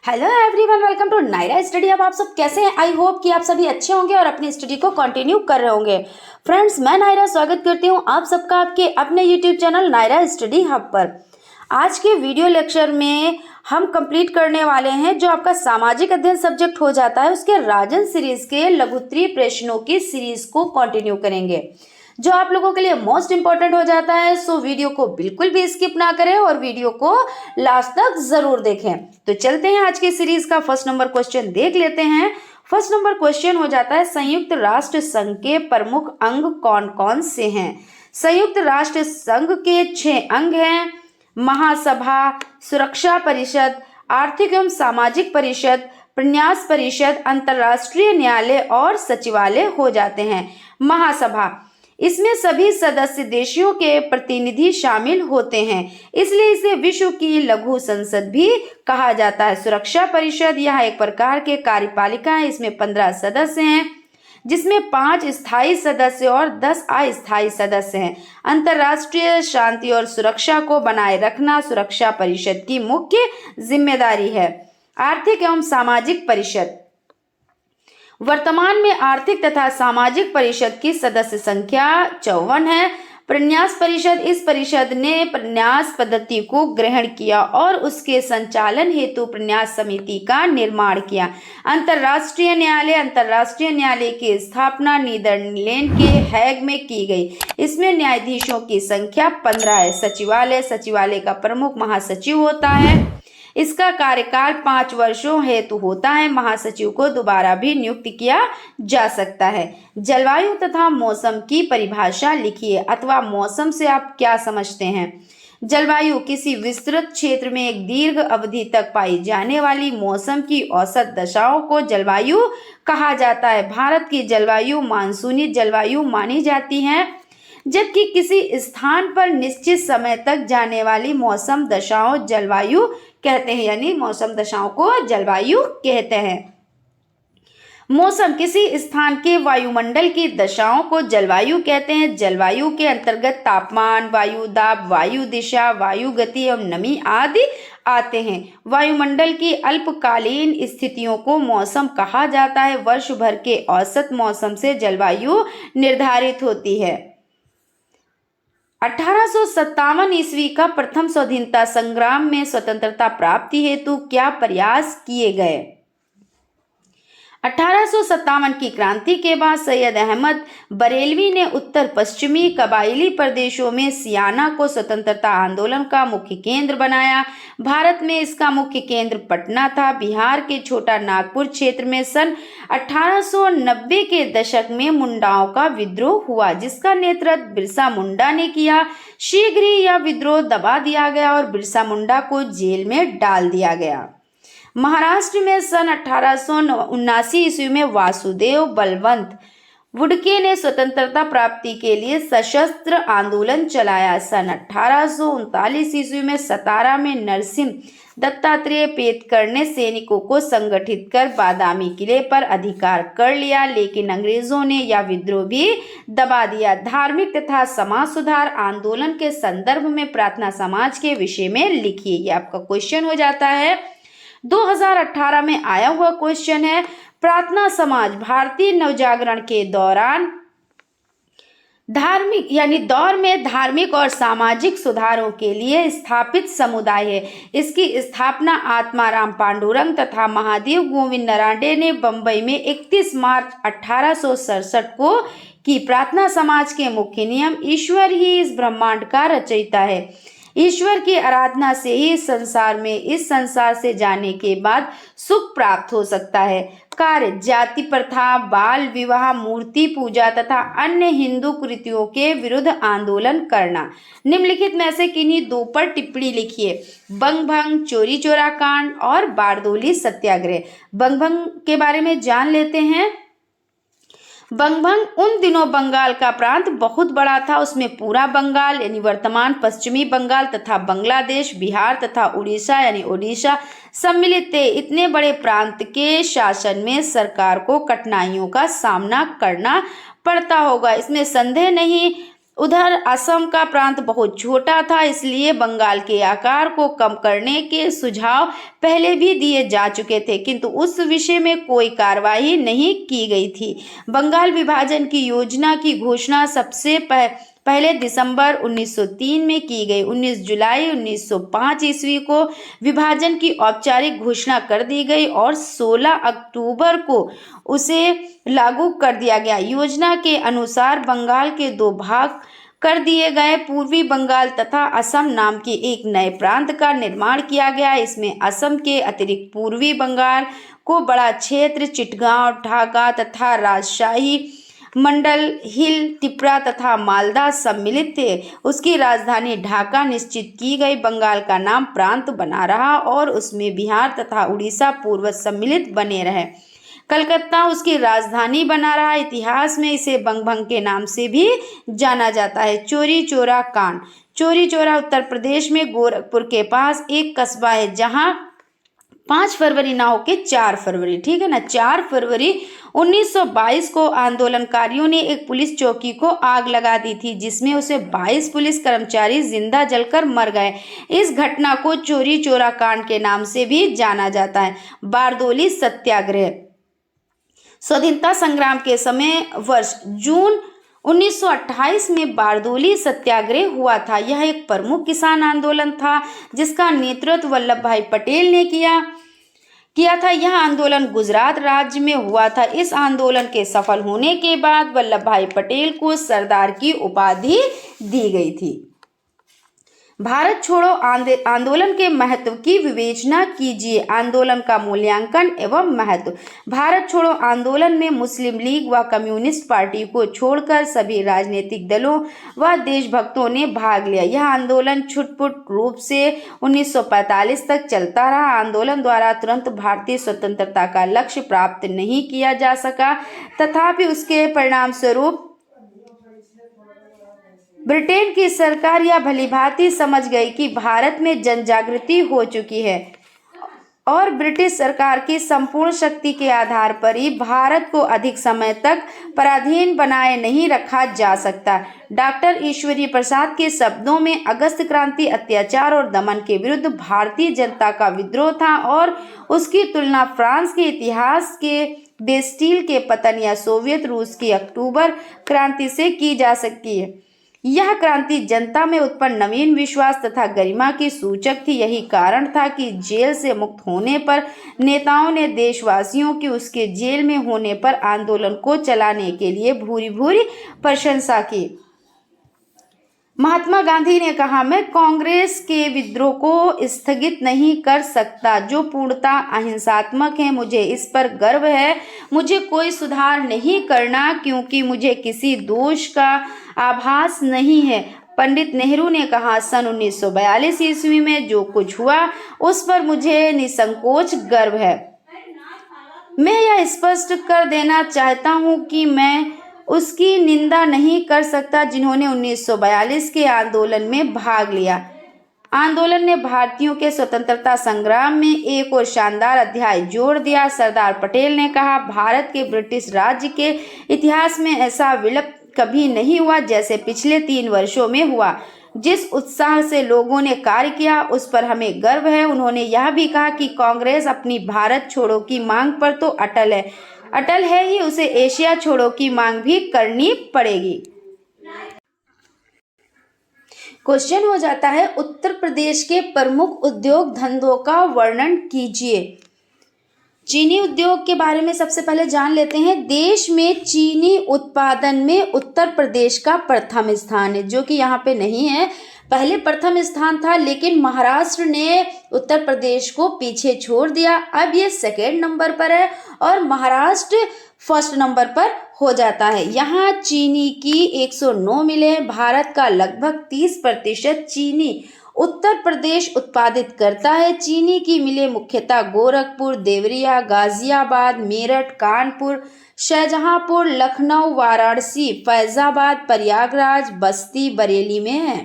Hello everyone, welcome to Naira study. अब आप सब कैसे हैं? आई होप कि आप सभी अच्छे होंगे और अपनी स्टडी को कंटिन्यू कर रहे होंगे। फ्रेंड्स, मैं नायरा स्वागत करती हूं आप सबका आपके अपने YouTube channel Naira study hub पर। आज के वीडियो लेक्चर में हम कंप्लीट करने वाले हैं जो आपका सामाजिक अध्ययन सब्जेक्ट हो जाता है, उसके राजन सीरीज के लघुत्तरीय प्रश्नों की सीरीज को कंटिन्यू करेंगे, जो आप लोगों के लिए मोस्ट इंपॉर्टेंट हो जाता है। सो वीडियो को बिल्कुल भी स्किप ना करें और वीडियो को लास्ट तक जरूर देखें। तो चलते हैं आज की सीरीज का फर्स्ट नंबर क्वेश्चन देख लेते हैं। फर्स्ट नंबर क्वेश्चन हो जाता है, संयुक्त राष्ट्र संघ के प्रमुख अंग कौन कौन से हैं? संयुक्त राष्ट्र संघ के 6 अंग हैं। महासभा, सुरक्षा परिषद, आर्थिक एवं सामाजिक परिषद, प्रन्यास परिषद, अंतर्राष्ट्रीय न्यायालय और सचिवालय हो जाते हैं। महासभा, इसमें सभी सदस्य देशों के प्रतिनिधि शामिल होते हैं, इसलिए इसे विश्व की लघु संसद भी कहा जाता है। सुरक्षा परिषद, यह एक प्रकार के कार्यपालिका है। इसमें 15 सदस्य हैं, जिसमें 5 स्थायी सदस्य और 10 अस्थायी सदस्य हैं। अंतर्राष्ट्रीय शांति और सुरक्षा को बनाए रखना सुरक्षा परिषद की मुख्य जिम्मेदारी है। आर्थिक एवं सामाजिक परिषद, वर्तमान में आर्थिक तथा सामाजिक परिषद की सदस्य संख्या 54 है। प्रन्यास परिषद, इस परिषद ने प्रन्यास पद्धति को ग्रहण किया और उसके संचालन हेतु प्रन्यास समिति का निर्माण किया। अंतर्राष्ट्रीय न्यायालय, अंतर्राष्ट्रीय न्यायालय की स्थापना नीदरलैंड के हैग में की गई। इसमें न्यायाधीशों की संख्या 15 है। सचिवालय, सचिवालय का प्रमुख महासचिव होता है। इसका कार्यकाल 5 वर्षों हेतु होता है। महासचिव को दोबारा भी नियुक्त किया जा सकता है। जलवायु तथा मौसम की परिभाषा लिखिए, अथवा मौसम से आप क्या समझते हैं? जलवायु किसी विस्तृत क्षेत्र में एक दीर्घ अवधि तक पाई जाने वाली मौसम की औसत दशाओं को जलवायु कहा जाता है। भारत की जलवायु मानसूनी जलवायु मानी जाती है, जबकि किसी स्थान पर निश्चित समय तक जाने वाली मौसम दशाओं जलवायु कहते हैं, यानी मौसम दशाओं को जलवायु कहते हैं। मौसम किसी स्थान के वायुमंडल की दशाओं को जलवायु कहते हैं। जलवायु के अंतर्गत तापमान, वायु दाब, वायु दिशा, वायु गति एवं नमी आदि आते हैं। वायुमंडल की अल्पकालीन स्थितियों को मौसम कहा जाता है। वर्ष भर के औसत मौसम से जलवायु निर्धारित होती है। 1857 ईस्वी का प्रथम स्वाधीनता संग्राम में स्वतंत्रता प्राप्ति हेतु क्या प्रयास किए गए? 1857 की क्रांति के बाद सैयद अहमद बरेलवी ने उत्तर पश्चिमी कबायली प्रदेशों में सियाना को स्वतंत्रता आंदोलन का मुख्य केंद्र बनाया। भारत में इसका मुख्य केंद्र पटना था। बिहार के छोटा नागपुर क्षेत्र में सन 1890 के दशक में मुंडाओं का विद्रोह हुआ, जिसका नेतृत्व बिरसा मुंडा ने किया। शीघ्र ही यह विद्रोह दबा दिया गया और बिरसा मुंडा को जेल में डाल दिया गया। महाराष्ट्र में सन 1879 ईस्वी में वासुदेव बलवंत वुडके ने स्वतंत्रता प्राप्ति के लिए सशस्त्र आंदोलन चलाया। सन 1839 ईस्वी में सतारा में नरसिंह दत्तात्रेय पेटकर ने सैनिकों को संगठित कर बादामी किले पर अधिकार कर लिया, लेकिन अंग्रेजों ने यह विद्रोह भी दबा दिया। धार्मिक तथा समाज सुधार आंदोलन के संदर्भ में प्रार्थना समाज के विषय में लिखिए। यह आपका क्वेश्चन हो जाता है। 2018 में आया हुआ क्वेश्चन है। प्रार्थना समाज भारतीय नवजागरण के दौरान दौर में धार्मिक और सामाजिक सुधारों के लिए स्थापित समुदाय है। इसकी स्थापना आत्माराम पांडुरंग तथा महादेव गोविंद नरांडे ने बंबई में 31 मार्च 1867 को की। प्रार्थना समाज के मुख्य नियम: ईश्वर ही इस ब्रह्मांड का रचयिता है। ईश्वर की आराधना से ही इस संसार से जाने के बाद सुख प्राप्त हो सकता है। कार्य: जाति प्रथा, बाल विवाह, मूर्ति पूजा तथा अन्य हिंदू कृतियों के विरुद्ध आंदोलन करना। निम्नलिखित में से किन्हीं 2 पर टिप्पणी लिखिए। बंगभंग, चोरी चोरा कांड और बारदोली सत्याग्रह। बंगभंग के बारे में जान लेते हैं। बंगभंग उन दिनों बंगाल का प्रांत बहुत बड़ा था। उसमें पूरा बंगाल यानी वर्तमान पश्चिमी बंगाल तथा बांग्लादेश, बिहार तथा उड़ीसा यानी ओडिशा सम्मिलित थे। इतने बड़े प्रांत के शासन में सरकार को कठिनाइयों का सामना करना पड़ता होगा, इसमें संदेह नहीं। उधर असम का प्रांत बहुत छोटा था, इसलिए बंगाल के आकार को कम करने के सुझाव पहले भी दिए जा चुके थे, किंतु उस विषय में कोई कार्रवाई नहीं की गई थी। बंगाल विभाजन की योजना की घोषणा सबसे पहले दिसंबर 1903 में की गई। 19 जुलाई 1905 ईस्वी को विभाजन की औपचारिक घोषणा कर दी गई और 16 अक्टूबर को उसे लागू कर दिया गया। योजना के अनुसार बंगाल के 2 भाग कर दिए गए। पूर्वी बंगाल तथा असम नाम के एक नए प्रांत का निर्माण किया गया। इसमें असम के अतिरिक्त पूर्वी बंगाल को बड़ा क्षेत्र चिटगांव, ढाका तथा राजशाही मंडल, हिल, त्रिपुरा तथा मालदा सम्मिलित थे। उसकी राजधानी ढाका निश्चित की गई। बंगाल का नाम प्रांत बना रहा और उसमें बिहार तथा उड़ीसा पूर्वज सम्मिलित बने रहे। कलकत्ता उसकी राजधानी बना रहा। इतिहास में इसे बंगभंग के नाम से भी जाना जाता है। चोरी चौरा कांड। चोरी चौरा उत्तर प्रदेश में गोरखपुर के पास एक कस्बा है, जहां 5 फरवरी ना होके 4 फरवरी, ठीक है ना, 4 फरवरी 1922 को आंदोलनकारियों ने एक पुलिस चौकी को आग लगा दी थी, जिसमें उसे 22 पुलिस कर्मचारी जिंदा जलकर मर गए। इस घटना को चोरी चौरा कांड के नाम से भी जाना जाता है। बारदोली सत्याग्रह। स्वतंत्रता संग्राम के समय वर्ष जून 1928 में बारदोली सत्याग्रह हुआ था। यह एक प्रमुख किसान आंदोलन था, जिसका नेतृत्व वल्लभ भाई पटेल ने किया था। यह आंदोलन गुजरात राज्य में हुआ था। इस आंदोलन के सफल होने के बाद वल्लभ भाई पटेल को सरदार की उपाधि दी गई थी। भारत छोड़ो आंदोलन के महत्व की विवेचना कीजिए। आंदोलन का मूल्यांकन एवं महत्व। भारत छोड़ो आंदोलन में मुस्लिम लीग व कम्युनिस्ट पार्टी को छोड़कर सभी राजनीतिक दलों व देशभक्तों ने भाग लिया। यह आंदोलन छुटपुट रूप से 1945 तक चलता रहा। आंदोलन द्वारा तुरंत भारतीय स्वतंत्रता का लक्ष्य प्राप्त नहीं किया जा सका, तथापि उसके परिणाम स्वरूप ब्रिटेन की सरकार यह भलीभांति समझ गई कि भारत में जनजागृति हो चुकी है और ब्रिटिश सरकार की संपूर्ण शक्ति के आधार पर ही भारत को अधिक समय तक पराधीन बनाए नहीं रखा जा सकता। डॉक्टर ईश्वरी प्रसाद के शब्दों में, अगस्त क्रांति अत्याचार और दमन के विरुद्ध भारतीय जनता का विद्रोह था और उसकी तुलना फ्रांस के इतिहास के बेस्टिल के पतन या सोवियत रूस की अक्टूबर क्रांति से की जा सकती है। यह क्रांति जनता में उत्पन्न नवीन विश्वास तथा गरिमा की सूचक थी। यही कारण था कि जेल से मुक्त होने पर नेताओं ने देशवासियों की उसके जेल में होने पर आंदोलन को चलाने के लिए भूरी भूरी प्रशंसा की। महात्मा गांधी ने कहा, मैं कांग्रेस के विद्रोह को स्थगित नहीं कर सकता, जो पूर्णतः अहिंसात्मक है। मुझे इस पर गर्व है। मुझे कोई सुधार नहीं करना, क्योंकि मुझे किसी दोष का आभास नहीं है। पंडित नेहरू ने कहा, सन 1942 ईस्वी में जो कुछ हुआ उस पर मुझे निसंकोच गर्व है। मैं यह स्पष्ट कर देना चाहता हूं कि मैं उसकी निंदा नहीं कर सकता जिन्होंने 1942 के आंदोलन में भाग लिया। आंदोलन ने भारतीयों के स्वतंत्रता संग्राम में एक और शानदार अध्याय जोड़ दिया। सरदार पटेल ने कहा, भारत के ब्रिटिश राज्य के इतिहास में ऐसा विलप कभी नहीं हुआ जैसे पिछले 3 वर्षों में हुआ। जिस उत्साह से लोगों ने कार्य किया उस पर हमें गर्व है। उन्होंने यह भी कहा कि कांग्रेस अपनी भारत छोड़ो की मांग पर तो अटल है ही, उसे एशिया छोड़ो की मांग भी करनी पड़ेगी। क्वेश्चन हो जाता है, उत्तर प्रदेश के प्रमुख उद्योग धंधों का वर्णन कीजिए। चीनी उद्योग के बारे में सबसे पहले जान लेते हैं। देश में चीनी उत्पादन में उत्तर प्रदेश का प्रथम स्थान है, जो कि यहाँ पे नहीं है। पहले प्रथम स्थान था, लेकिन महाराष्ट्र ने उत्तर प्रदेश को पीछे छोड़ दिया। अब ये सेकेंड नंबर पर है और महाराष्ट्र फर्स्ट नंबर पर हो जाता है। यहाँ चीनी की 109 मिलें। भारत का लगभग 30% चीनी उत्तर प्रदेश उत्पादित करता है। चीनी की मिलें मुख्यतः गोरखपुर, देवरिया, गाजियाबाद, मेरठ, कानपुर, शाहजहांपुर, लखनऊ, वाराणसी, फैजाबाद, प्रयागराज, बस्ती, बरेली में है।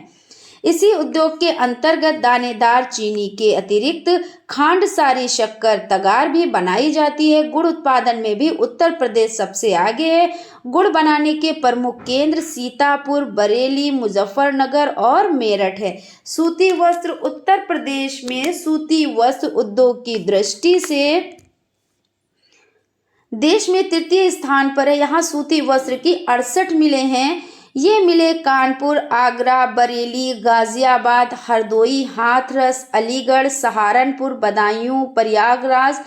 इसी उद्योग के अंतर्गत दानेदार चीनी के अतिरिक्त खांडसारी, शक्कर, तगार भी बनाई जाती है। गुड़ उत्पादन में भी उत्तर प्रदेश सबसे आगे है। गुड़ बनाने के प्रमुख केंद्र सीतापुर, बरेली, मुजफ्फरनगर और मेरठ है। सूती वस्त्र, उत्तर प्रदेश में सूती वस्त्र उद्योग की दृष्टि से देश में तृतीय स्थान पर है। यहाँ सूती वस्त्र की 68 मिलें हैं। ये मिलें कानपुर, आगरा, बरेली, गाजियाबाद, हरदोई, हाथरस, अलीगढ़, सहारनपुर, बदायूं, प्रयागराज,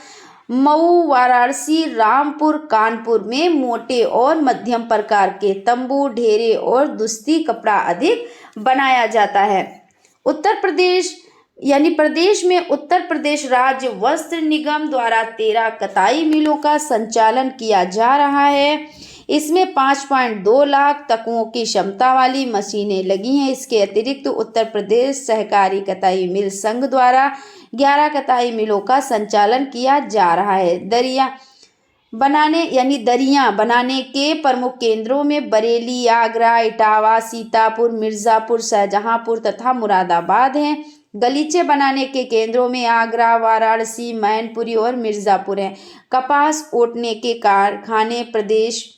मऊ, वाराणसी, रामपुर, कानपुर में मोटे और मध्यम प्रकार के तंबू, ढेरे और दुस्ती कपड़ा अधिक बनाया जाता है। उत्तर प्रदेश प्रदेश में उत्तर प्रदेश राज्य वस्त्र निगम द्वारा 13 कताई मिलों का संचालन किया जा रहा है। इसमें 5.2 लाख तकुओं की क्षमता वाली मशीनें लगी हैं। इसके अतिरिक्त उत्तर प्रदेश सहकारी कताई मिल संघ द्वारा 11 कताई मिलों का संचालन किया जा रहा है। दरियां बनाने के प्रमुख केंद्रों में बरेली, आगरा, इटावा, सीतापुर, मिर्जापुर, शाहजहांपुर तथा मुरादाबाद हैं। गलीचे बनाने के केंद्रों में आगरा, वाराणसी, मैनपुरी और मिर्जापुर हैं। कपास ओटने के कारखाने प्रदेश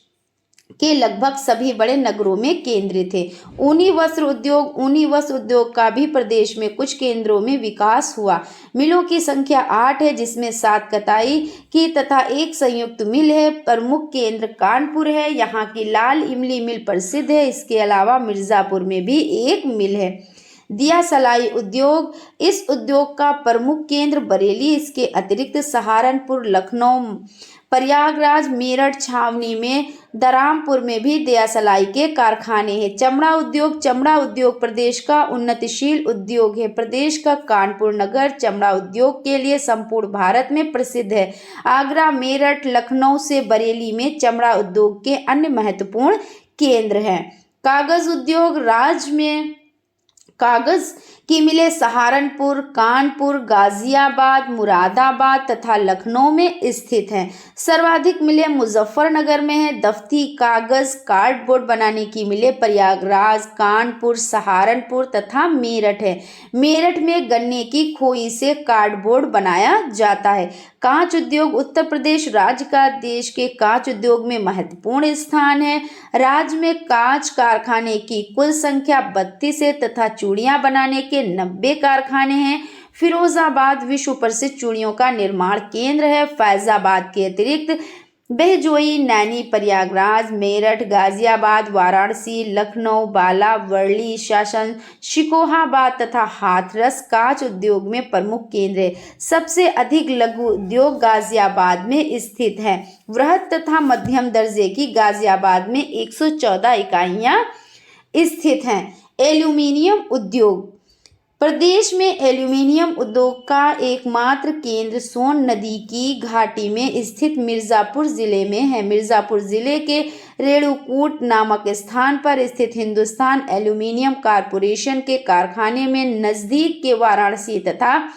के लगभग सभी बड़े नगरों में केंद्रित थे। ऊनी वस्त्र उद्योग का भी प्रदेश में कुछ केंद्रों में विकास हुआ। मिलों की संख्या 8 है, जिसमें 7 कताई की तथा 1 संयुक्त मिल है। प्रमुख केंद्र कानपुर है। यहाँ की लाल इमली मिल प्रसिद्ध है। इसके अलावा मिर्जापुर में भी एक मिल है। दिया सलाई उद्योग, इस उद्योग का प्रमुख केंद्र बरेली, इसके अतिरिक्त सहारनपुर, लखनऊ, प्रयागराज, मेरठ, छावनी में, दरामपुर में भी दिया सलाई के कारखाने हैं। चमड़ा उद्योग प्रदेश का उन्नतिशील उद्योग है। प्रदेश का कानपुर नगर चमड़ा उद्योग के लिए संपूर्ण भारत में प्रसिद्ध है। आगरा, मेरठ, लखनऊ से बरेली में चमड़ा उद्योग के अन्य महत्वपूर्ण केंद्र हैं। कागज उद्योग, राज्य में कागज की मिलें सहारनपुर, कानपुर, गाजियाबाद, मुरादाबाद तथा लखनऊ में स्थित हैं। सर्वाधिक मिलें मुजफ्फरनगर में हैं। दफ्ती कागज, कार्डबोर्ड बनाने की मिलें प्रयागराज, कानपुर, सहारनपुर तथा मेरठ है। मेरठ में गन्ने की खोई से कार्डबोर्ड बनाया जाता है। कांच उद्योग, उत्तर प्रदेश राज्य का देश के कांच उद्योग में महत्वपूर्ण स्थान है। राज्य में कांच कारखाने की कुल संख्या 32 है तथा चूड़ियां बनाने के 90 कारखाने हैं। फिरोजाबाद विश्व प्रसिद्ध चूड़ियों का निर्माण केंद्र है। फैजाबाद के अतिरिक्त बेहजोई, नैनी, प्रयागराज, मेरठ, गाजियाबाद, वाराणसी, लखनऊ, बाला, वर्ली, शासन, शिकोहाबाद तथा हाथरस कांच उद्योग में प्रमुख केंद्र है। सबसे अधिक लघु उद्योग गाजियाबाद में स्थित है। वृहद तथा मध्यम दर्जे की गाजियाबाद में 114 इकाइयां स्थित हैं। एल्यूमीनियम उद्योग, प्रदेश में एल्यूमीनियम उद्योग का एकमात्र केंद्र सोन नदी की घाटी में स्थित मिर्जापुर जिले में है। मिर्जापुर जिले के रेणुकूट नामक स्थान पर स्थित हिंदुस्तान एल्यूमीनियम कॉरपोरेशन के कारखाने में नजदीक के वाराणसी तथा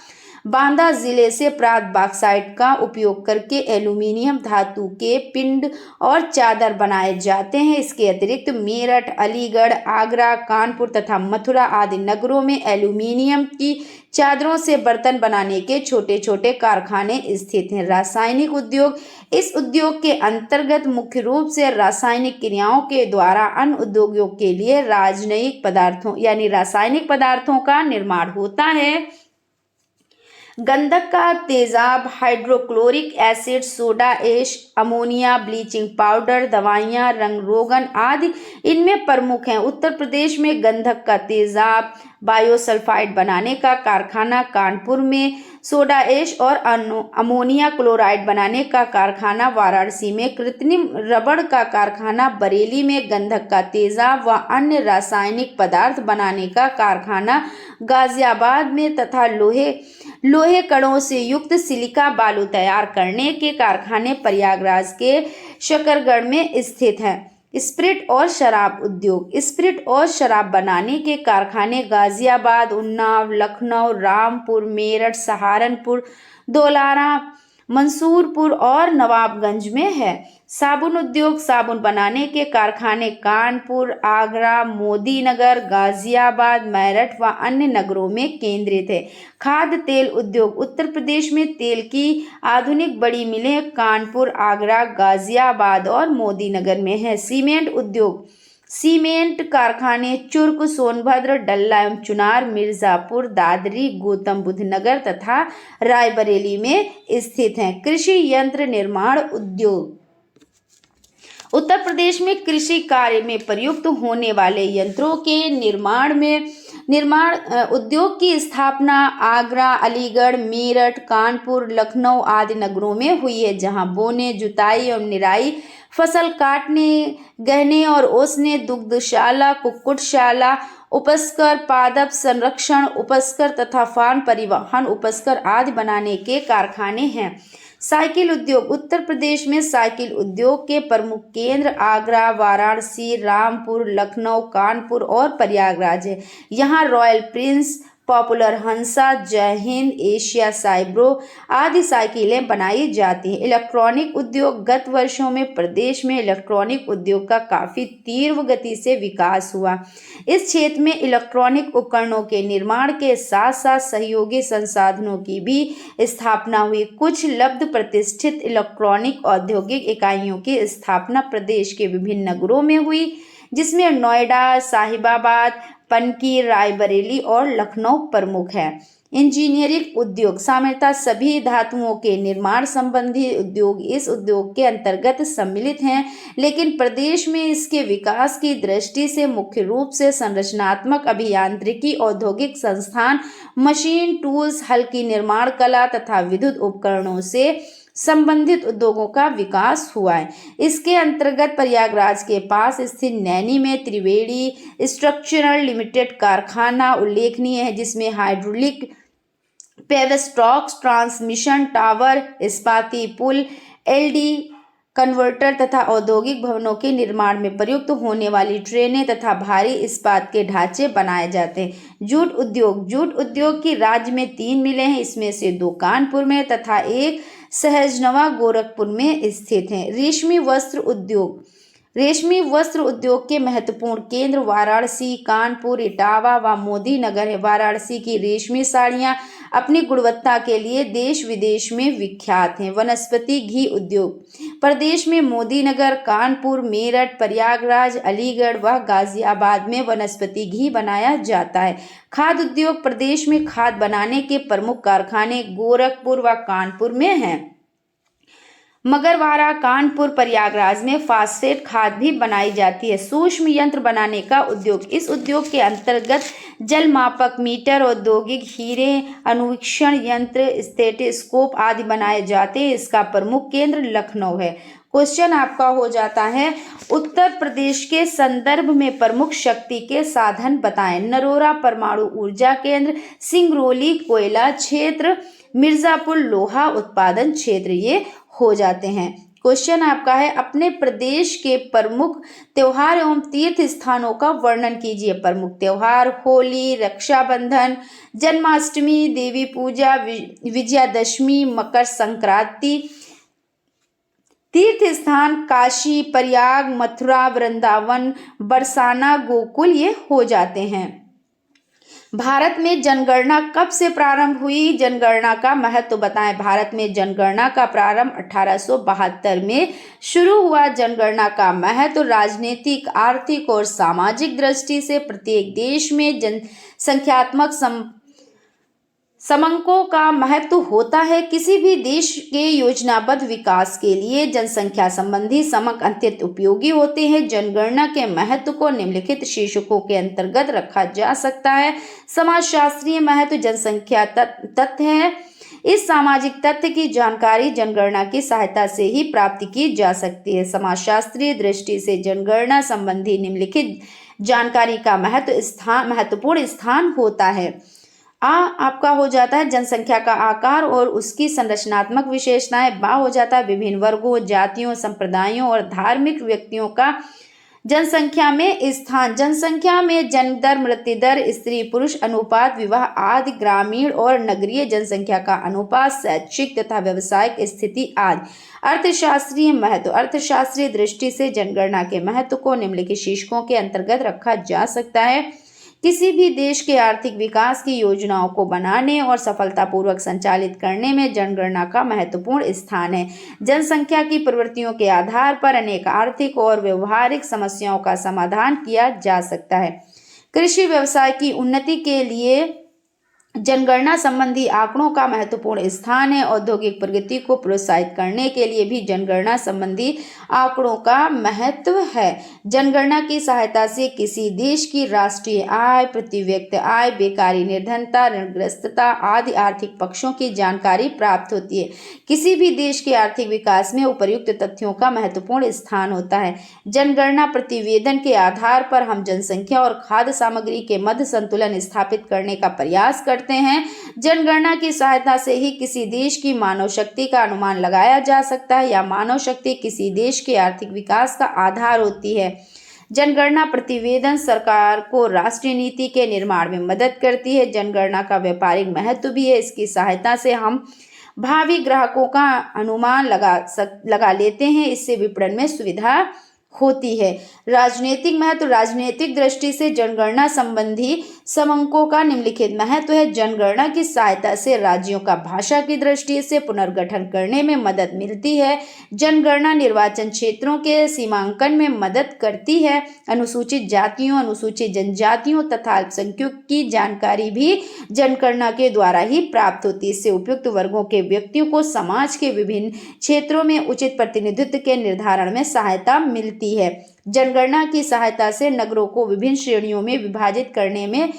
बांदा जिले से प्राप्त बॉक्साइट का उपयोग करके एल्यूमीनियम धातु के पिंड और चादर बनाए जाते हैं। इसके अतिरिक्त मेरठ, अलीगढ़, आगरा, कानपुर तथा मथुरा आदि नगरों में एल्यूमीनियम की चादरों से बर्तन बनाने के छोटे छोटे कारखाने स्थित हैं। रासायनिक उद्योग, इस उद्योग के अंतर्गत मुख्य रूप से रासायनिक क्रियाओं के द्वारा अन्य उद्योगों के लिए रासायनिक पदार्थों का निर्माण होता है। गंधक का तेजाब, hydrochloric acid, soda ash, ammonia, bleaching powder, दवाइयाँ, रंग रोगन आदि इनमें प्रमुख हैं। उत्तर प्रदेश में गंधक का तेजाब, बायोसल्फाइड बनाने का कारखाना कानपुर में, सोडा ऐश और अमोनिया क्लोराइड बनाने का कारखाना वाराणसी में, कृत्रिम रबड़ का कारखाना बरेली में, गंधक का तेजाब व अन्य रासायनिक पदार्थ बनाने का कारखाना गाजियाबाद में तथा लोहे कणों से युक्त सिलिका बालू तैयार करने के कारखाने प्रयागराज के शकरगढ़ में स्थित हैं। स्पिरिट और शराब उद्योग, स्पिरिट और शराब बनाने के कारखाने गाजियाबाद, उन्नाव, लखनऊ, रामपुर, मेरठ, सहारनपुर, दोलारा, मंसूरपुर और नवाबगंज में है। साबुन उद्योग, साबुन बनाने के कारखाने कानपुर, आगरा, मोदीनगर, गाजियाबाद, मेरठ व अन्य नगरों में केंद्रित है। खाद्य तेल उद्योग, उत्तर प्रदेश में तेल की आधुनिक बड़ी मिलें कानपुर, आगरा, गाजियाबाद और मोदीनगर में है। सीमेंट उद्योग, सीमेंट कारखाने चुर्क, सोनभद्र, डल्ला एवं चुनार, मिर्जापुर, दादरी, गौतम बुद्ध नगर तथा रायबरेली में स्थित हैं। कृषि यंत्र निर्माण उद्योग, उत्तर प्रदेश में कृषि कार्य में प्रयुक्त होने वाले यंत्रों के निर्माण उद्योग की स्थापना आगरा, अलीगढ़, मेरठ, कानपुर, लखनऊ आदि नगरों में हुई है, जहां बोने, जुताई और निराई, फसल काटने, गहने और ओसने, दुग्धशाला, कुक्कुटशाला, उपस्कर, पादप संरक्षण उपस्कर तथा फार्म परिवहन उपस्कर आदि बनाने के कारखाने हैं। साइकिल उद्योग, उत्तर प्रदेश में साइकिल उद्योग के प्रमुख केंद्र आगरा, वाराणसी, रामपुर, लखनऊ, कानपुर और प्रयागराज है। यहाँ रॉयल प्रिंस, पॉपुलर हंसा, जय हिंद, एशिया साइब्रो आदि साइकिलें बनाई जाती हैं। इलेक्ट्रॉनिक उद्योग, गत वर्षों में प्रदेश में इलेक्ट्रॉनिक उद्योग का काफ़ी तीव्र गति से विकास हुआ। इस क्षेत्र में इलेक्ट्रॉनिक उपकरणों के निर्माण के साथ साथ सहयोगी संसाधनों की भी स्थापना हुई। कुछ लब्ध प्रतिष्ठित इलेक्ट्रॉनिक औद्योगिक इकाइयों की स्थापना प्रदेश के विभिन्न नगरों में हुई, जिसमें नोएडा, साहिबाबाद, पनकी, रायबरेली और लखनऊ प्रमुख है। इंजीनियरिंग उद्योग, सामान्यतः सभी धातुओं के निर्माण संबंधी उद्योग इस उद्योग के अंतर्गत सम्मिलित हैं, लेकिन प्रदेश में इसके विकास की दृष्टि से मुख्य रूप से संरचनात्मक अभियांत्रिकी, औद्योगिक संस्थान, मशीन टूल्स, हल्की निर्माण कला तथा विद्युत उपकरणों से संबंधित उद्योगों का विकास हुआ है। इसके अंतर्गत प्रयागराज के पास स्थित नैनी में त्रिवेणी स्ट्रक्चरल लिमिटेड कारखाना उल्लेखनीय है, जिसमें हाइड्रोलिक पेवस्टॉक्स, ट्रांसमिशन टावर, इस्पाती पुल, एलडी कन्वर्टर तथा औद्योगिक भवनों के निर्माण में प्रयुक्त होने वाली ट्रेनें तथा भारी इस्पात के ढांचे बनाए जाते हैं। जूट उद्योग, जूट उद्योग की राज्य में 3 मिलें हैं, इसमें से 2 कानपुर में तथा 1 सहजनवा गोरखपुर में स्थित हैं। रेशमी वस्त्र उद्योग, रेशमी वस्त्र उद्योग के महत्वपूर्ण केंद्र वाराणसी, कानपुर, इटावा व मोदीनगर है। वाराणसी की रेशमी साड़ियाँ अपनी गुणवत्ता के लिए देश विदेश में विख्यात हैं। वनस्पति घी उद्योग, प्रदेश में मोदीनगर, कानपुर, मेरठ, प्रयागराज, अलीगढ़ व गाजियाबाद में वनस्पति घी बनाया जाता है। खाद्य उद्योग, प्रदेश में खाद बनाने के प्रमुख कारखाने गोरखपुर व कानपुर में हैं। मगरवाड़ा, कानपुर, प्रयागराज में फास्फेट खाद भी बनाई जाती है। सूक्ष्म यंत्र बनाने का उद्योग, इस उद्योग के अंतर्गत जलमापक, मीटर, औद्योगिक हीरे, अनुवीक्षण यंत्र, स्टेथोस्कोप आदि बनाए जाते हैं। इसका प्रमुख केंद्र लखनऊ है। क्वेश्चन आपका हो जाता है, उत्तर प्रदेश के संदर्भ में प्रमुख शक्ति के साधन बताएं। नरोरा परमाणु ऊर्जा केंद्र, सिंगरौली कोयला क्षेत्र, मिर्जापुर लोहा उत्पादन क्षेत्र, ये हो जाते हैं। क्वेश्चन आपका है, अपने प्रदेश के प्रमुख त्योहार एवं तीर्थ स्थानों का वर्णन कीजिए। प्रमुख त्योहार होली, रक्षाबंधन, जन्माष्टमी, देवी पूजा, विजयादशमी, मकर संक्रांति। तीर्थ स्थान काशी, प्रयाग, मथुरा, वृंदावन, बरसाना, गोकुल, ये हो जाते हैं। भारत में जनगणना कब से प्रारंभ हुई? जनगणना का महत्व बताएं। भारत में जनगणना का प्रारंभ 1872 में शुरू हुआ। जनगणना का महत्व राजनीतिक, आर्थिक और सामाजिक दृष्टि से प्रत्येक देश में जनसंख्यात्मक समंकों का महत्व होता है। किसी भी देश के योजनाबद्ध विकास के लिए जनसंख्या संबंधी समक अत्यंत उपयोगी होते हैं। जनगणना के महत्व को निम्नलिखित शीर्षकों के अंतर्गत रखा जा सकता है। समाजशास्त्रीय महत्व, जनसंख्या तथ्य है। इस सामाजिक तथ्य की जानकारी जनगणना की सहायता से ही प्राप्त की जा सकती है। समाजशास्त्रीय दृष्टि से जनगणना संबंधी निम्नलिखित जानकारी का महत्वपूर्ण स्थान होता है। आपका हो जाता है जनसंख्या का आकार और उसकी संरचनात्मक विशेषताएं। बा हो जाता है विभिन्न वर्गों, जातियों, संप्रदायों और धार्मिक व्यक्तियों का जनसंख्या में स्थान, जनसंख्या में जन्म दर, मृत्यु दर, स्त्री पुरुष अनुपात, विवाह आदि, ग्रामीण और नगरीय जनसंख्या का अनुपात, शैक्षिक तथा व्यावसायिक स्थिति आदि। अर्थशास्त्रीय महत्व, अर्थशास्त्रीय दृष्टि से जनगणना के महत्व को निम्नलिखित शीर्षकों के अंतर्गत रखा जा सकता है। किसी भी देश के आर्थिक विकास की योजनाओं को बनाने और सफलतापूर्वक संचालित करने में जनगणना का महत्वपूर्ण स्थान है। जनसंख्या की प्रवृत्तियों के आधार पर अनेक आर्थिक और व्यवहारिक समस्याओं का समाधान किया जा सकता है। कृषि व्यवसाय की उन्नति के लिए जनगणना संबंधी आंकड़ों का महत्वपूर्ण स्थान है। औद्योगिक प्रगति को प्रोत्साहित करने के लिए भी जनगणना संबंधी आंकड़ों का महत्व है। जनगणना की सहायता से किसी देश की राष्ट्रीय आय, प्रति व्यक्ति आय, बेकारी निर्धनता, ऋणग्रस्तता आदि आर्थिक पक्षों की जानकारी प्राप्त होती है। किसी भी देश के आर्थिक विकास में उपर्युक्त तथ्यों का महत्वपूर्ण स्थान होता है। जनगणना प्रतिवेदन के आधार पर हम जनसंख्या और खाद्य सामग्री के मध्य संतुलन स्थापित करने का प्रयास करते हैं। जनगणना की सहायता से ही किसी देश की मानव शक्ति का अनुमान लगाया जा सकता है या मानव शक्ति किसी देश के आर्थिक विकास का आधार होती है। जनगणना प्रतिवेदन सरकार को राष्ट्रीय नीति के निर्माण में मदद करती है। जनगणना का व्यापारिक महत्व भी है। इसकी सहायता से हम भावी ग्राहकों का अनुमान लगा लेते हैं। इससे विपणन में सुविधा होती है। राजनीतिक महत्व, राजनीतिक दृष्टि से जनगणना संबंधी समंकों का निम्नलिखित महत्व है। जनगणना की सहायता से राज्यों का भाषा की दृष्टि से पुनर्गठन करने में मदद मिलती है। जनगणना निर्वाचन क्षेत्रों के सीमांकन में मदद करती है। अनुसूचित जातियों, अनुसूचित जनजातियों तथा अल्पसंख्यकों की जानकारी भी जनगणना के द्वारा ही प्राप्त होती है। इससे उपयुक्त वर्गों के व्यक्तियों को समाज के विभिन्न क्षेत्रों में उचित प्रतिनिधित्व के निर्धारण में सहायता मिलती है। जनगणना की सहायता से नगरों को विभिन्न श्रेणियों में विभाजित करने में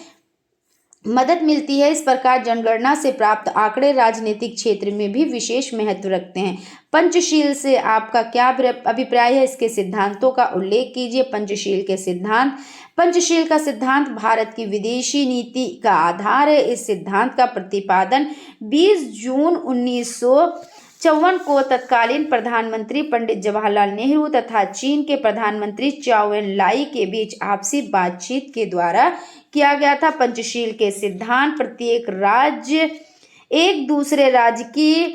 मदद मिलती है। इस प्रकार जनगणना से प्राप्त आंकड़े राजनीतिक क्षेत्र में भी विशेष महत्व रखते हैं। पंचशील से आपका क्या अभिप्राय है? इसके सिद्धांतों का उल्लेख कीजिए। पंचशील के सिद्धांत, पंचशील का सिद्धांत भारत की विदेशी नीति का आधार है। इस सिद्धांत का प्रतिपादन 20 जून 1954 को तत्कालीन प्रधानमंत्री पंडित जवाहरलाल नेहरू तथा चीन के प्रधानमंत्री चाओ एन लाई के बीच आपसी बातचीत के द्वारा किया गया था। पंचशील के सिद्धांत प्रत्येक राज्य एक दूसरे राज्य की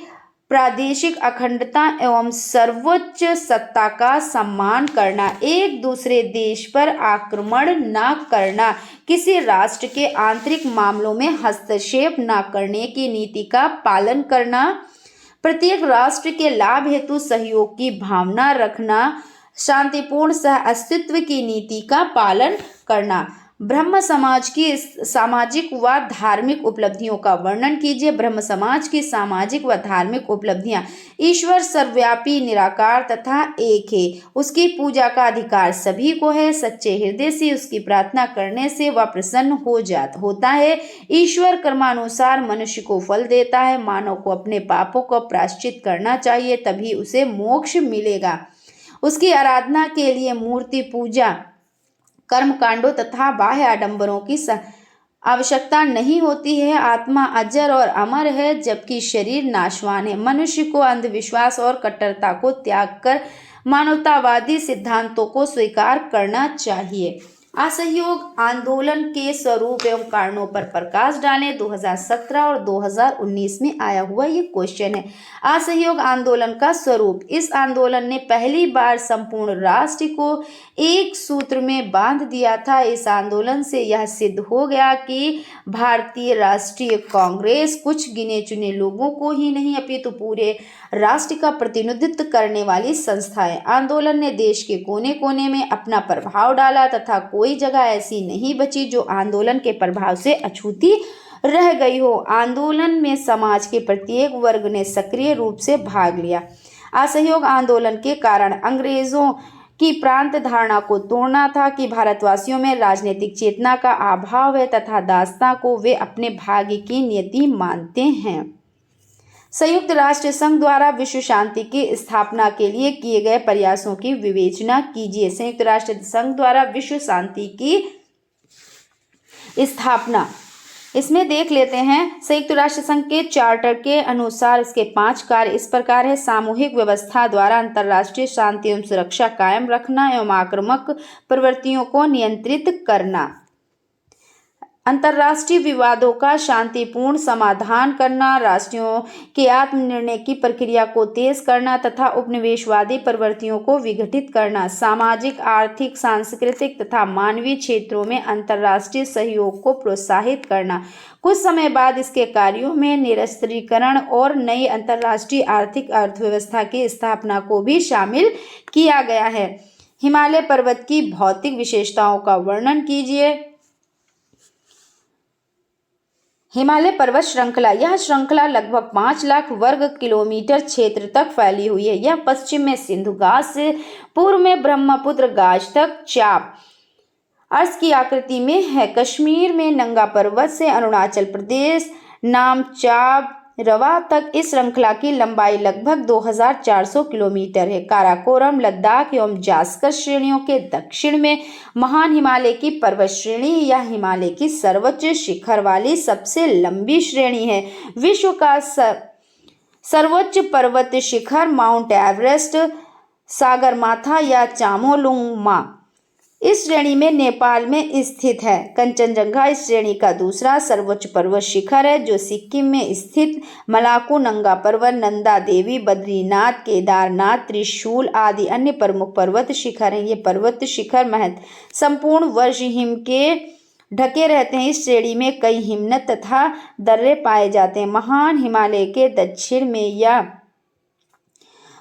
प्रादेशिक अखंडता एवं सर्वोच्च सत्ता का सम्मान करना, एक दूसरे देश पर आक्रमण न करना, किसी राष्ट्र के आंतरिक मामलों में हस्तक्षेप न करने की नीति का पालन करना, प्रत्येक राष्ट्र के लाभ हेतु सहयोग की भावना रखना, शांतिपूर्ण सह अस्तित्व की नीति का पालन करना। ब्रह्म समाज की सामाजिक व धार्मिक उपलब्धियों का वर्णन कीजिए। ब्रह्म समाज की सामाजिक व धार्मिक उपलब्धियां: ईश्वर सर्वव्यापी, निराकार तथा एक है। उसकी पूजा का अधिकार सभी को है। सच्चे हृदय से उसकी प्रार्थना करने से वह प्रसन्न होता है। ईश्वर कर्मानुसार मनुष्य को फल देता है। मानव को अपने पापों को प्रायश्चित करना चाहिए, तभी उसे मोक्ष मिलेगा। उसकी आराधना के लिए मूर्ति पूजा, कर्मकांडों तथा बाह्य आडंबरों की आवश्यकता नहीं होती है। आत्मा अजर और अमर है, जबकि शरीर नाशवान है। मनुष्य को अंधविश्वास और कट्टरता को त्याग कर मानवतावादी सिद्धांतों को स्वीकार करना चाहिए। असहयोग आंदोलन के स्वरूप एवं कारणों पर प्रकाश डालें। 2017 और 2019 में आया हुआ ये क्वेश्चन है। असहयोग आंदोलन का स्वरूप: इस आंदोलन ने पहली बार संपूर्ण राष्ट्र को एक सूत्र में बांध दिया था। इस आंदोलन से यह सिद्ध हो गया कि भारतीय राष्ट्रीय कांग्रेस कुछ गिने चुने लोगों को ही नहीं अपितु पूरे राष्ट्र का प्रतिनिधित्व करने वाली संस्था है। आंदोलन ने देश के कोने कोने में अपना प्रभाव डाला तथा कोई जगह ऐसी नहीं बची जो आंदोलन के प्रभाव से अछूती रह गई हो। आंदोलन में समाज के प्रत्येक वर्ग ने सक्रिय रूप से भाग लिया। असहयोग आंदोलन के कारण अंग्रेजों की प्रांत धारणा को तोड़ना था कि भारतवासियों में राजनीतिक चेतना का अभाव है तथा दासता को वे अपने भाग्य की नियति मानते हैं। संयुक्त राष्ट्र संघ द्वारा विश्व शांति की स्थापना के लिए किए गए प्रयासों की विवेचना कीजिए। संयुक्त राष्ट्र संघ द्वारा विश्व शांति की स्थापना इसमें देख लेते हैं। संयुक्त राष्ट्र संघ के चार्टर के अनुसार इसके 5 कार्य इस प्रकार है। सामूहिक व्यवस्था द्वारा अंतर्राष्ट्रीय शांति एवं सुरक्षा कायम रखना एवं आक्रामक प्रवृत्तियों को नियंत्रित करना, अंतर्राष्ट्रीय विवादों का शांतिपूर्ण समाधान करना, राष्ट्रों के आत्मनिर्णय की प्रक्रिया को तेज करना तथा उपनिवेशवादी प्रवृत्तियों को विघटित करना, सामाजिक, आर्थिक, सांस्कृतिक तथा मानवीय क्षेत्रों में अंतर्राष्ट्रीय सहयोग को प्रोत्साहित करना। कुछ समय बाद इसके कार्यों में निरस्त्रीकरण और नई अंतर्राष्ट्रीय आर्थिक अर्थव्यवस्था की स्थापना को भी शामिल किया गया है। हिमालय पर्वत की भौतिक विशेषताओं का वर्णन कीजिए। हिमालय पर्वत श्रृंखला, यह श्रृंखला लगभग 5 लाख वर्ग किलोमीटर क्षेत्र तक फैली हुई है। यह पश्चिम में सिंधु घाट से पूर्व में ब्रह्मपुत्र घाट तक चाप अर्श की आकृति में है। कश्मीर में नंगा पर्वत से अरुणाचल प्रदेश नामचाब रवा तक इस श्रृंखला की लंबाई लगभग 2400 किलोमीटर है। काराकोरम, लद्दाख एवं जास्कर श्रेणियों के दक्षिण में महान हिमालय की पर्वत श्रेणी, यह हिमालय की सर्वोच्च शिखर वाली सबसे लंबी श्रेणी है। विश्व का सर्वोच्च पर्वत शिखर माउंट एवरेस्ट, सागरमाथा या चामोलुंगमा इस श्रेणी में नेपाल में स्थित है। कंचनजंगा इस श्रेणी का दूसरा सर्वोच्च पर्वत शिखर है, जो सिक्किम में स्थित मलाकू नंगा पर्वत, नंदा देवी, बद्रीनाथ, केदारनाथ, त्रिशूल आदि अन्य प्रमुख पर्वत शिखर हैं। ये पर्वत शिखर संपूर्ण वर्ष हिम के ढके रहते हैं। इस श्रेणी में कई हिमनद तथा दर्रे पाए जाते हैं। महान हिमालय के दक्षिण में या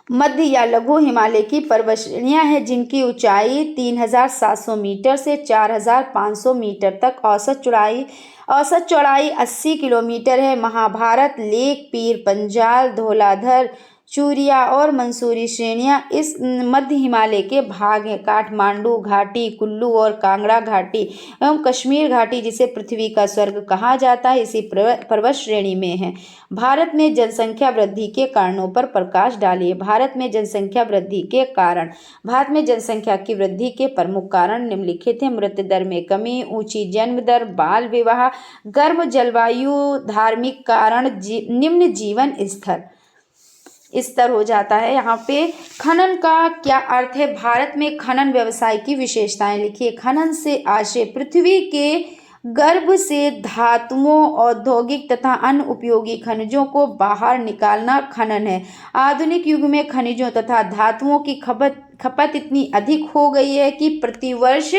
मध्य या लघु हिमालय की पर्वत श्रेणियां हैं, जिनकी ऊंचाई 3700 मीटर से 4500 मीटर तक, औसत चौड़ाई 80 किलोमीटर है। महाभारत, लेक, पीर पंजाल, धौलाधर, चूरिया और मंसूरी श्रेणियां इस मध्य हिमालय के भाग हैं। काठमांडू घाटी, कुल्लू और कांगड़ा घाटी एवं कश्मीर घाटी, जिसे पृथ्वी का स्वर्ग कहा जाता है, इसी पर्वत श्रेणी में है। भारत में जनसंख्या वृद्धि के कारणों पर प्रकाश डालिए। भारत में जनसंख्या वृद्धि के कारण। भारत में जनसंख्या की वृद्धि के प्रमुख कारण निम्नलिखित हैं। मृत्यु दर में कमी, ऊंची जन्म दर, बाल विवाह, गर्म जलवायु, धार्मिक कारण, निम्न जीवन स्तर हो जाता है। यहाँ पे खनन का क्या अर्थ है? भारत में खनन व्यवसाय की विशेषताएं लिखिए। खनन से आशय पृथ्वी के गर्भ से धातुओं, औद्योगिक तथा अन्य उपयोगी खनिजों को बाहर निकालना खनन है। आधुनिक युग में खनिजों तथा धातुओं की खपत इतनी अधिक हो गई है कि प्रतिवर्ष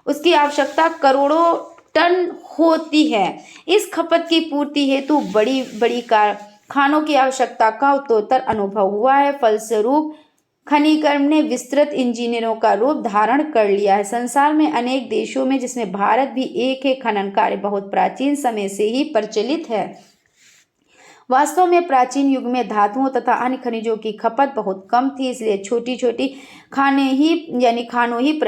उसकी आवश्यकता करोड़ों टन होती है। इस खपत की पूर्ति हेतु बड़ी बड़ी खानों की आवश्यकता का उत्तरोत्तर अनुभव हुआ है। फलस्वरूप खनिकर्म ने विस्तृत इंजीनियरों का रूप धारण कर लिया है। संसार में अनेक देशों में, जिसमें भारत भी एक है, खनन कार्य बहुत प्राचीन समय से ही प्रचलित है। वास्तव में प्राचीन युग में धातुओं तथा अन्य खनिजों की खपत बहुत कम थी, इसलिए छोटी छोटी खानें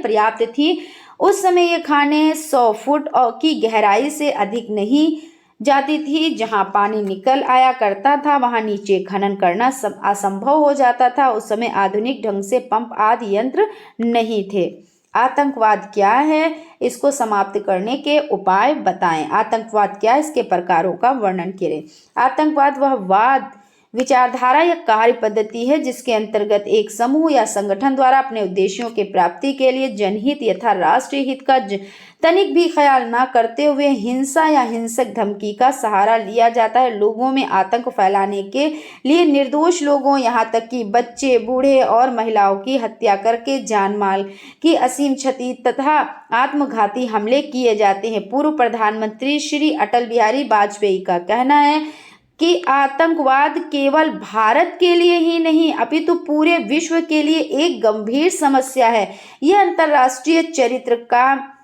पर्याप्त थी। उस समय ये खानें 100 फुट की गहराई से अधिक नहीं जाती थी। जहां पानी निकल आया करता था, वहां नीचे खनन करना असंभव हो जाता था। उस समय आधुनिक ढंग से पंप आदि यंत्र नहीं थे। आतंकवाद क्या है? इसको समाप्त करने के उपाय बताएं। आतंकवाद क्या है? इसके प्रकारों का वर्णन करें। आतंकवाद वह वाद, विचारधारा या कार्य पद्धति है जिसके अंतर्गत एक समूह या संगठन द्वारा अपने उद्देश्यों के प्राप्ति के लिए जनहित यथा राष्ट्रीय हित का तनिक भी ख्याल न करते हुए हिंसा या हिंसक धमकी का सहारा लिया जाता है। लोगों में आतंक फैलाने के लिए निर्दोष लोगों, यहाँ तक कि बच्चे, बूढ़े और महिलाओं की हत्या करके जान माल की असीम क्षति तथा आत्मघाती हमले किए जाते हैं। पूर्व प्रधानमंत्री श्री अटल बिहारी वाजपेयी का कहना है कि आतंकवाद केवल भारत के लिए ही नहीं अपितु पूरे विश्व के लिए एक गंभीर समस्या है। यह अंतर्राष्ट्रीय चरित्र का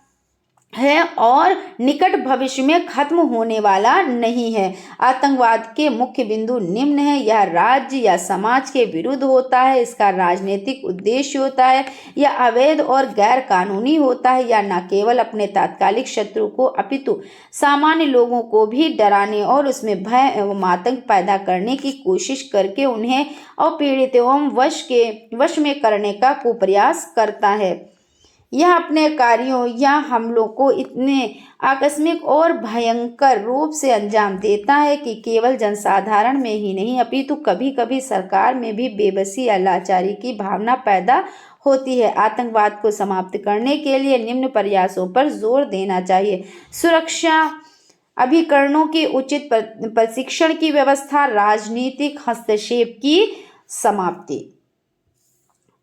है और निकट भविष्य में खत्म होने वाला नहीं है। आतंकवाद के मुख्य बिंदु निम्न है। यह राज्य या समाज के विरुद्ध होता है, इसका राजनीतिक उद्देश्य होता है, यह अवैध और गैर कानूनी होता है, या न केवल अपने तात्कालिक शत्रु को अपितु सामान्य लोगों को भी डराने और उसमें भय एवं आतंक पैदा करने की कोशिश करके उन्हें अपीड़ित एवं वश में करने का कुप्रयास करता है। यह अपने कार्यों या हमलों को इतने आकस्मिक और भयंकर रूप से अंजाम देता है कि केवल जनसाधारण में ही नहीं अपितु कभी कभी सरकार में भी बेबसी या लाचारी की भावना पैदा होती है। आतंकवाद को समाप्त करने के लिए निम्न प्रयासों पर जोर देना चाहिए: सुरक्षा अभिकरणों के उचित प्रशिक्षण की व्यवस्था, राजनीतिक हस्तक्षेप की समाप्ति,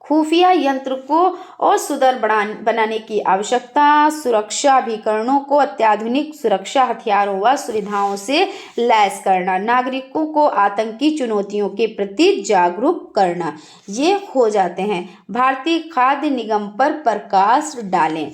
खुफिया यंत्र को और सुदृढ़ बनाने की आवश्यकता, सुरक्षा अभिकरणों को अत्याधुनिक सुरक्षा हथियारों व सुविधाओं से लैस करना, नागरिकों को आतंकी चुनौतियों के प्रति जागरूक करना। ये हो जाते हैं। भारतीय खाद्य निगम पर प्रकाश डालें।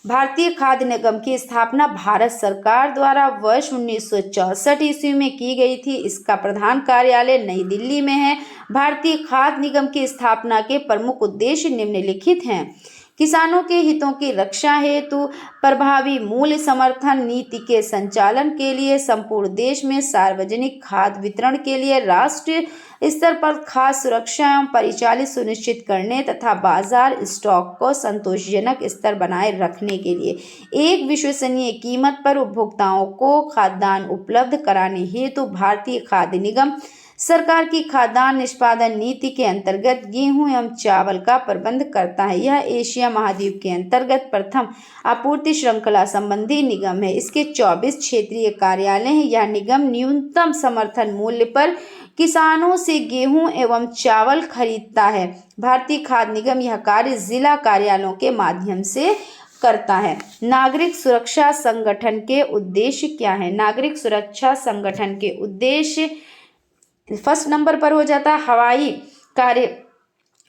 भारतीय खाद्य निगम की स्थापना भारत सरकार द्वारा वर्ष 1964 ईस्वी में की गई थी। इसका प्रधान कार्यालय नई दिल्ली में है। भारतीय खाद्य निगम की स्थापना के प्रमुख उद्देश्य निम्नलिखित हैं: किसानों के हितों की रक्षा हेतु प्रभावी मूल्य समर्थन नीति के संचालन के लिए, संपूर्ण देश में सार्वजनिक खाद्य वितरण के लिए, राष्ट्रीय स्तर पर खाद्य सुरक्षा एवं परिचालन सुनिश्चित करने तथा बाजार स्टॉक को संतोषजनक स्तर बनाए रखने के लिए, एक विश्वसनीय कीमत पर उपभोक्ताओं को खाद्यान्न उपलब्ध कराने हेतु भारतीय खाद्य निगम सरकार की खाद्यान्न निष्पादन नीति के अंतर्गत गेहूं एवं चावल का प्रबंध करता है। यह एशिया महाद्वीप के अंतर्गत प्रथम आपूर्ति श्रृंखला संबंधी निगम है। इसके 24 क्षेत्रीय कार्यालय हैं। यह निगम न्यूनतम समर्थन मूल्य पर किसानों से गेहूं एवं चावल खरीदता है। भारतीय खाद्य निगम यह कार्य जिला कार्यालयों के माध्यम से करता है। नागरिक सुरक्षा संगठन के उद्देश्य क्या है? नागरिक सुरक्षा संगठन के उद्देश्य फर्स्ट नंबर पर हो जाता है हवाई कार्य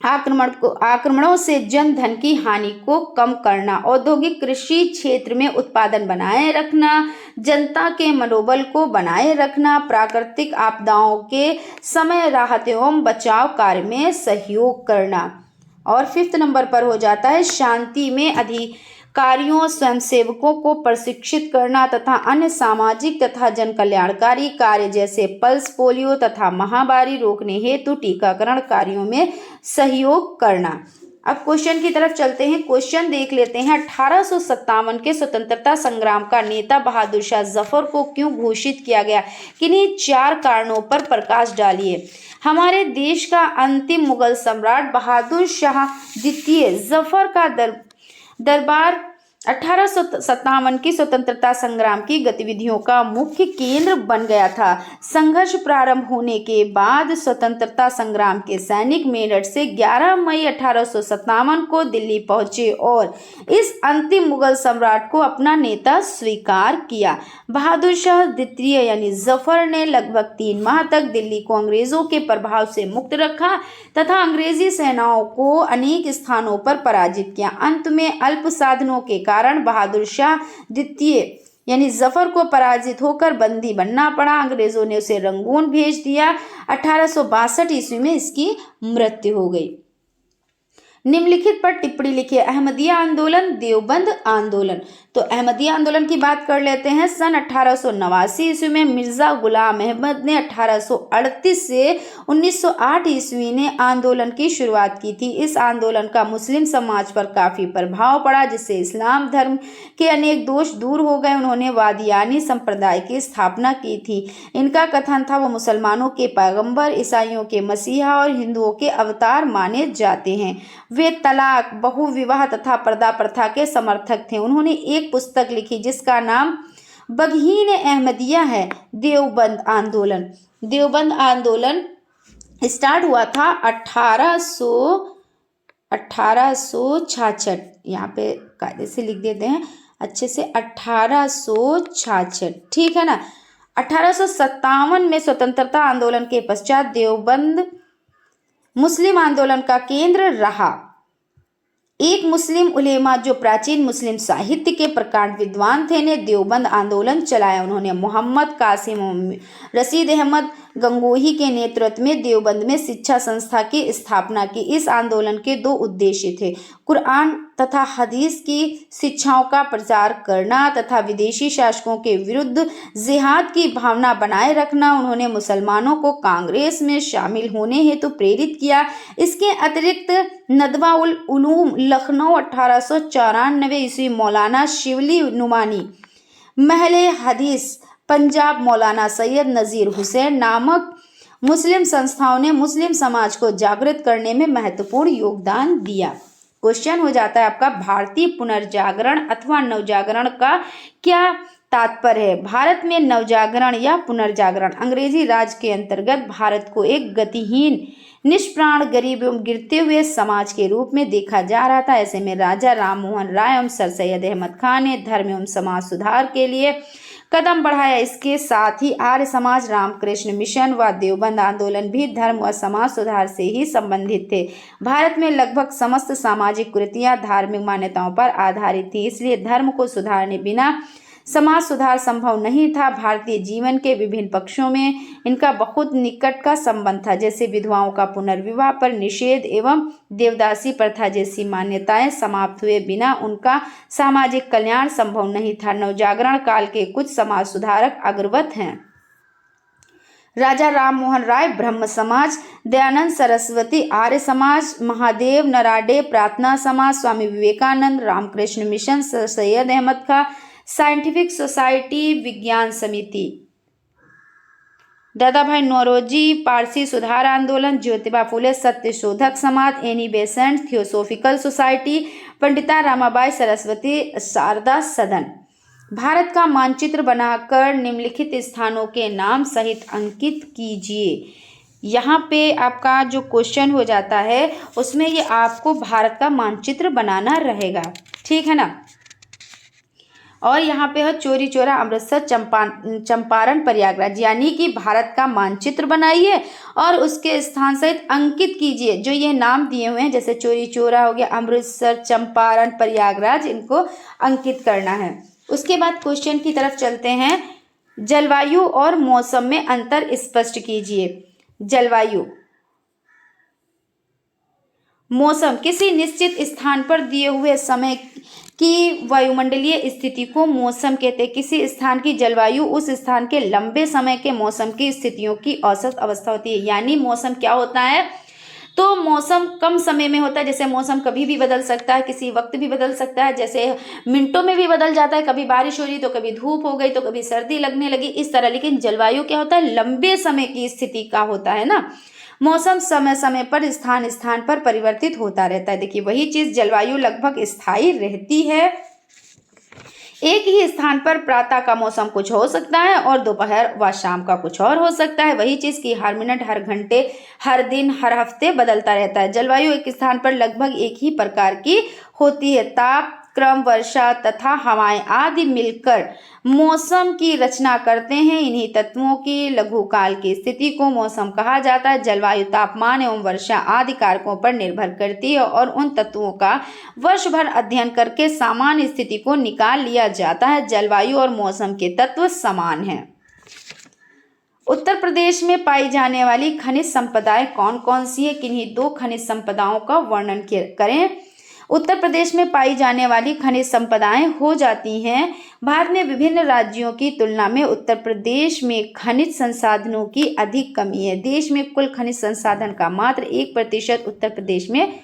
आक्रमणों से जन धन की हानि को कम करना, औद्योगिक कृषि क्षेत्र में उत्पादन बनाए रखना, जनता के मनोबल को बनाए रखना, प्राकृतिक आपदाओं के समय राहत एवं बचाव कार्य में सहयोग करना। और फिफ्थ नंबर पर हो जाता है शांति में अधिकारियों स्वयंसेवकों को प्रशिक्षित करना तथा अन्य सामाजिक तथा जन कल्याणकारी कार्य जैसे पल्स पोलियो तथा महामारी रोकने हेतु टीकाकरण कार्यों में सहयोग करना। अब क्वेश्चन की तरफ चलते हैं। क्वेश्चन देख लेते हैं। 1857 के स्वतंत्रता संग्राम का नेता बहादुर शाह जफर को क्यों घोषित किया गया? किन्हीं 4 कारणों पर प्रकाश डालिए। हमारे देश का अंतिम मुगल सम्राट बहादुर शाह द्वितीय जफर का दरबार 1857 की स्वतंत्रता संग्राम की गतिविधियों का मुख्य केंद्र बन गया था। संघर्ष प्रारंभ होने के बाद स्वतंत्रता संग्राम के सैनिक मेरठ से 11 मई 1857 को दिल्ली पहुंचे और इस अंतिम मुगल सम्राट को अपना नेता स्वीकार किया। बहादुर शाह द्वितीय यानी जफर ने लगभग 3 माह तक दिल्ली को अंग्रेजों के प्रभाव से मुक्त रखा तथा अंग्रेजी सेनाओं को अनेक स्थानों पर पराजित किया। अंत में अल्प साधनों के कारण बहादुर शाह द्वितीय यानी जफर को पराजित होकर बंदी बनना पड़ा। अंग्रेजों ने उसे रंगून भेज दिया। 1862 ईस्वी में इसकी मृत्यु हो गई। निम्नलिखित पर टिप्पणी लिखिए। अहमदिया आंदोलन, देवबंद आंदोलन। तो अहमदिया आंदोलन की बात कर लेते हैं। सन 1889 ईस्वी में मिर्जा गुलाम अहमद ने 1838 से 1908 ईस्वी ने आंदोलन की शुरुआत की थी। इस आंदोलन का मुस्लिम समाज पर काफी प्रभाव पड़ा, जिससे इस्लाम धर्म के अनेक दोष दूर हो गए। उन्होंने वादियानी संप्रदाय की स्थापना की थी। इनका कथन था वो मुसलमानों के पैगंबर, ईसाइयों के मसीहा और हिंदुओं के अवतार माने जाते हैं। वे तलाक, बहुविवाह तथा पर्दा प्रथा के समर्थक थे। उन्होंने एक पुस्तक लिखी जिसका नाम बगहीन अहमदिया है। देवबंद आंदोलन स्टार्ट हुआ था 1866। यहाँ पे कायदे से लिख देते हैं अच्छे से, 1866, ठीक है ना। 1857 में स्वतंत्रता आंदोलन के पश्चात देवबंद मुस्लिम आंदोलन का केंद्र रहा। एक मुस्लिम उलेमा जो प्राचीन मुस्लिम साहित्य के प्रकांड विद्वान थे ने देवबंद आंदोलन चलाया। उन्होंने मोहम्मद कासिम रशीद अहमद गंगोही के नेतृत्व में देवबंद में शिक्षा संस्था की स्थापना की। इस आंदोलन के 2 उद्देश्य थे। कुरान तथा हदीस की शिक्षाओं का प्रचार करना तथा विदेशी शासकों के विरुद्ध जिहाद की भावना बनाए रखना। उन्होंने मुसलमानों को कांग्रेस में शामिल होने हेतु प्रेरित किया। इसके अतिरिक्त नदवा उल उलूम लखनऊ 1894 ईस्वी मौलाना शिवली नुमानी, महले हदीस पंजाब मौलाना सैयद नज़ीर हुसैन नामक मुस्लिम संस्थाओं ने मुस्लिम समाज को जागृत करने में महत्वपूर्ण योगदान दिया। क्वेश्चन हो जाता है आपका, भारतीय पुनर्जागरण अथवा नवजागरण का क्या तात्पर्य है? भारत में नवजागरण या पुनर्जागरण अंग्रेजी राज के अंतर्गत भारत को एक गतिहीन, निष्प्राण, गरीब एवं गिरते हुए समाज के रूप में देखा जा रहा था। ऐसे में राजा राम मोहन राय एवं सर सैयद अहमद खान ने धर्म एवं समाज सुधार के लिए कदम बढ़ाया। इसके साथ ही आर्य समाज, रामकृष्ण मिशन व देवबंद आंदोलन भी धर्म व समाज सुधार से ही संबंधित थे। भारत में लगभग समस्त सामाजिक कुरीतियां धार्मिक मान्यताओं पर आधारित थी, इसलिए धर्म को सुधारने बिना समाज सुधार संभव नहीं था। भारतीय जीवन के विभिन्न पक्षों में इनका बहुत निकट का संबंध था, जैसे विधवाओं का पुनर्विवाह पर निषेध एवं देवदासी प्रथा जैसी मान्यताएं समाप्त हुए बिना उनका सामाजिक कल्याण संभव नहीं था। नवजागरण काल के कुछ समाज सुधारक अग्रवत हैं: राजा राम मोहन राय ब्रह्म समाज, दयानंद सरस्वती आर्य समाज, महादेव नराडे प्रार्थना समाज, स्वामी विवेकानंद रामकृष्ण मिशन, सर सैयद अहमद खां साइंटिफिक सोसाइटी विज्ञान समिति, दादा भाई नौरोजी पारसी सुधार आंदोलन, ज्योतिबा फुले सत्य शोधक समाज, Annie Besant theosophical society, Pandita Ramabai Saraswati Sharda सदन। भारत का मानचित्र बनाकर निम्नलिखित स्थानों के नाम सहित अंकित कीजिए। यहाँ पे आपका जो क्वेश्चन हो जाता है उसमें ये आपको भारत का मानचित्र बनाना रहेगा, ठीक है ना। और यहाँ पे है चौरी चौरा, अमृतसर, चंपारण, प्रयागराज, यानी कि भारत का मानचित्र बनाइए और उसके स्थान सहित अंकित कीजिए। जो ये नाम दिए हुए हैं जैसे चौरी चौरा हो गया, अमृतसर, चंपारण, प्रयागराज, इनको अंकित करना है। उसके बाद क्वेश्चन की तरफ चलते हैं। जलवायु और मौसम में अंतर स्पष्ट कीजिए। जलवायु, मौसम किसी निश्चित स्थान पर दिए हुए समय की वायुमंडलीय स्थिति को मौसम कहते हैं। किसी स्थान की जलवायु उस स्थान के लंबे समय के मौसम की स्थितियों की औसत अवस्था होती है। यानी मौसम क्या होता है, तो मौसम कम समय में होता है। जैसे मौसम कभी भी बदल सकता है, किसी वक्त भी बदल सकता है, जैसे मिनटों में भी बदल जाता है। कभी बारिश हो रही तो कभी धूप हो गई तो कभी सर्दी लगने लगी, इस तरह। लेकिन जलवायु क्या होता है, लंबे समय की स्थिति का होता है ना। मौसम समय समय पर स्थान स्थान पर परिवर्तित होता रहता है। देखिए वही चीज जलवायु लगभग स्थायी रहती है। एक ही स्थान पर प्रातः का मौसम कुछ हो सकता है और दोपहर व शाम का कुछ और हो सकता है। वही चीज की हर मिनट, हर घंटे, हर दिन, हर हफ्ते बदलता रहता है। जलवायु एक स्थान पर लगभग एक ही प्रकार की होती है। ताप, क्रम, वर्षा तथा हवाएं आदि मिलकर मौसम की रचना करते हैं। इन्हीं तत्वों की लघुकाल की स्थिति को मौसम कहा जाता है। जलवायु तापमान एवं वर्षा आदि कारकों पर निर्भर करती है और उन तत्वों का वर्ष भर अध्ययन करके सामान्य स्थिति को निकाल लिया जाता है। जलवायु और मौसम के तत्व समान हैं। उत्तर प्रदेश में पाई जाने वाली खनिज संपदाएं कौन कौन सी है? किन्हीं दो खनिज संपदाओं का वर्णन करें। उत्तर प्रदेश में पाई जाने वाली खनिज संपदाएं हो जाती हैं। भारत में विभिन्न राज्यों की तुलना में उत्तर प्रदेश में खनिज संसाधनों की अधिक कमी है। देश में कुल खनिज संसाधन का मात्र 1% उत्तर प्रदेश में,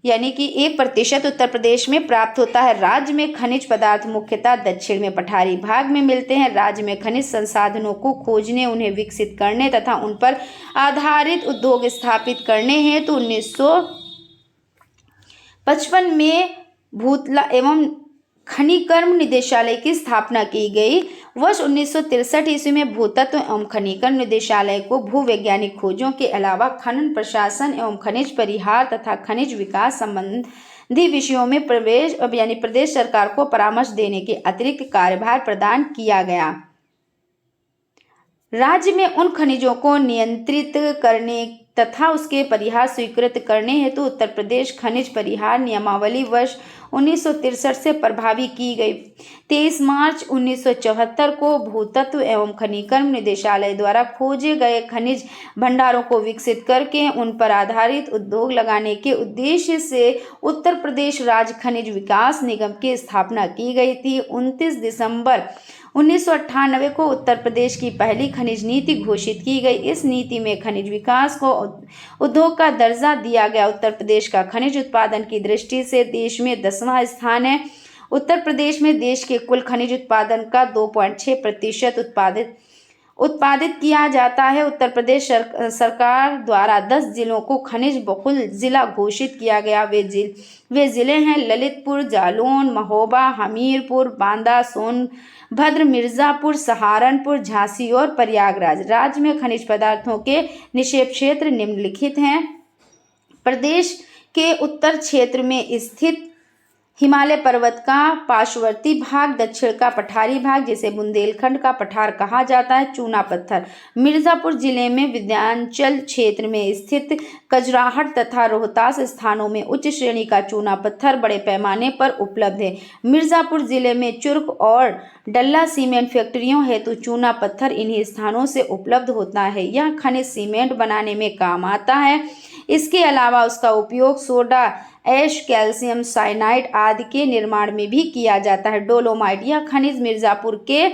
यानी कि 1% उत्तर प्रदेश में प्राप्त होता है। राज्य में खनिज पदार्थ मुख्यतः दक्षिण में पठारी भाग में मिलते हैं। राज्य में खनिज संसाधनों को खोजने, उन्हें विकसित करने तथा उन पर आधारित उद्योग स्थापित करने हेतु 1955 में भूतला एवं खनिकर्म निदेशालय की स्थापना की गई। वर्ष 1963 ईस्वी में भूतत्व एवं खनिकर्म निदेशालय को भूवैज्ञानिक खोजों के अलावा खनन प्रशासन एवं खनिज परिहार तथा खनिज विकास संबंधी विषयों में प्रदेश सरकार को परामर्श देने के अतिरिक्त कार्यभार प्रदान किया गया। राज्य में उन खनिजों को नियंत्रित करने तथा उसके परिहार स्वीकृत करने हेतु उत्तर प्रदेश खनिज परिहार नियमावली वर्ष 1963 से प्रभावी की गई। 23 मार्च 1974 को भूतत्व एवं खनिकर्म निदेशालय द्वारा खोजे गए खनिज भंडारों को विकसित करके उन पर आधारित उद्योग लगाने के उद्देश्य से उत्तर प्रदेश राज्य खनिज विकास निगम की स्थापना की गई थी। 29 दिसंबर 1998 को उत्तर प्रदेश की पहली खनिज नीति घोषित की गई। इस नीति में खनिज विकास को उद्योग का दर्जा दिया गया। उत्तर प्रदेश का खनिज उत्पादन की दृष्टि से देश में 10वां स्थान है। उत्तर प्रदेश में देश के कुल खनिज उत्पादन का 2.6% उत्पादित किया जाता है। उत्तर प्रदेश सरकार द्वारा 10 जिलों को खनिज बहुल जिला घोषित किया गया। वे जिले हैं ललितपुर, जालौन, महोबा, हमीरपुर, बांदा, सोनभद्र, मिर्जापुर, सहारनपुर, झांसी और प्रयागराज। राज्य में खनिज पदार्थों के निक्षेप क्षेत्र निम्नलिखित हैं। प्रदेश के उत्तर क्षेत्र में स्थित हिमालय पर्वत का पार्श्ववर्ती भाग, दक्षिण का पठारी भाग जिसे बुंदेलखंड का पठार कहा जाता है, चूना पत्थर। मिर्जापुर जिले में विंध्याचल क्षेत्र में स्थित खजुराहो तथा रोहतास स्थानों में उच्च श्रेणी का चूना पत्थर बड़े पैमाने पर उपलब्ध है। मिर्जापुर जिले में चुर्क और डल्ला सीमेंट फैक्ट्रियों हेतु चूना पत्थर इन्हीं स्थानों से उपलब्ध होता है। यह खनिज सीमेंट बनाने में काम आता है। इसके अलावा उसका उपयोग सोडा ऐश, कैल्शियम साइनाइड आदि के निर्माण में भी किया जाता है। डोलोमाइट यह खनिज मिर्जापुर के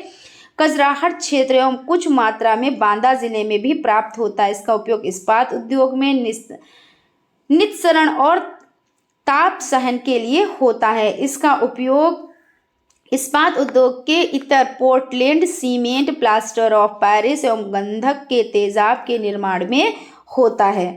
खजुराहो क्षेत्र एवं कुछ मात्रा में बांदा जिले में भी प्राप्त होता है। इसका उपयोग इस्पात उद्योग में निस्सरण और ताप सहन के लिए होता है। इसका उपयोग इस्पात उद्योग के इतर Portland cement, plaster of Paris एवं गंधक के तेजाब के निर्माण में होता है।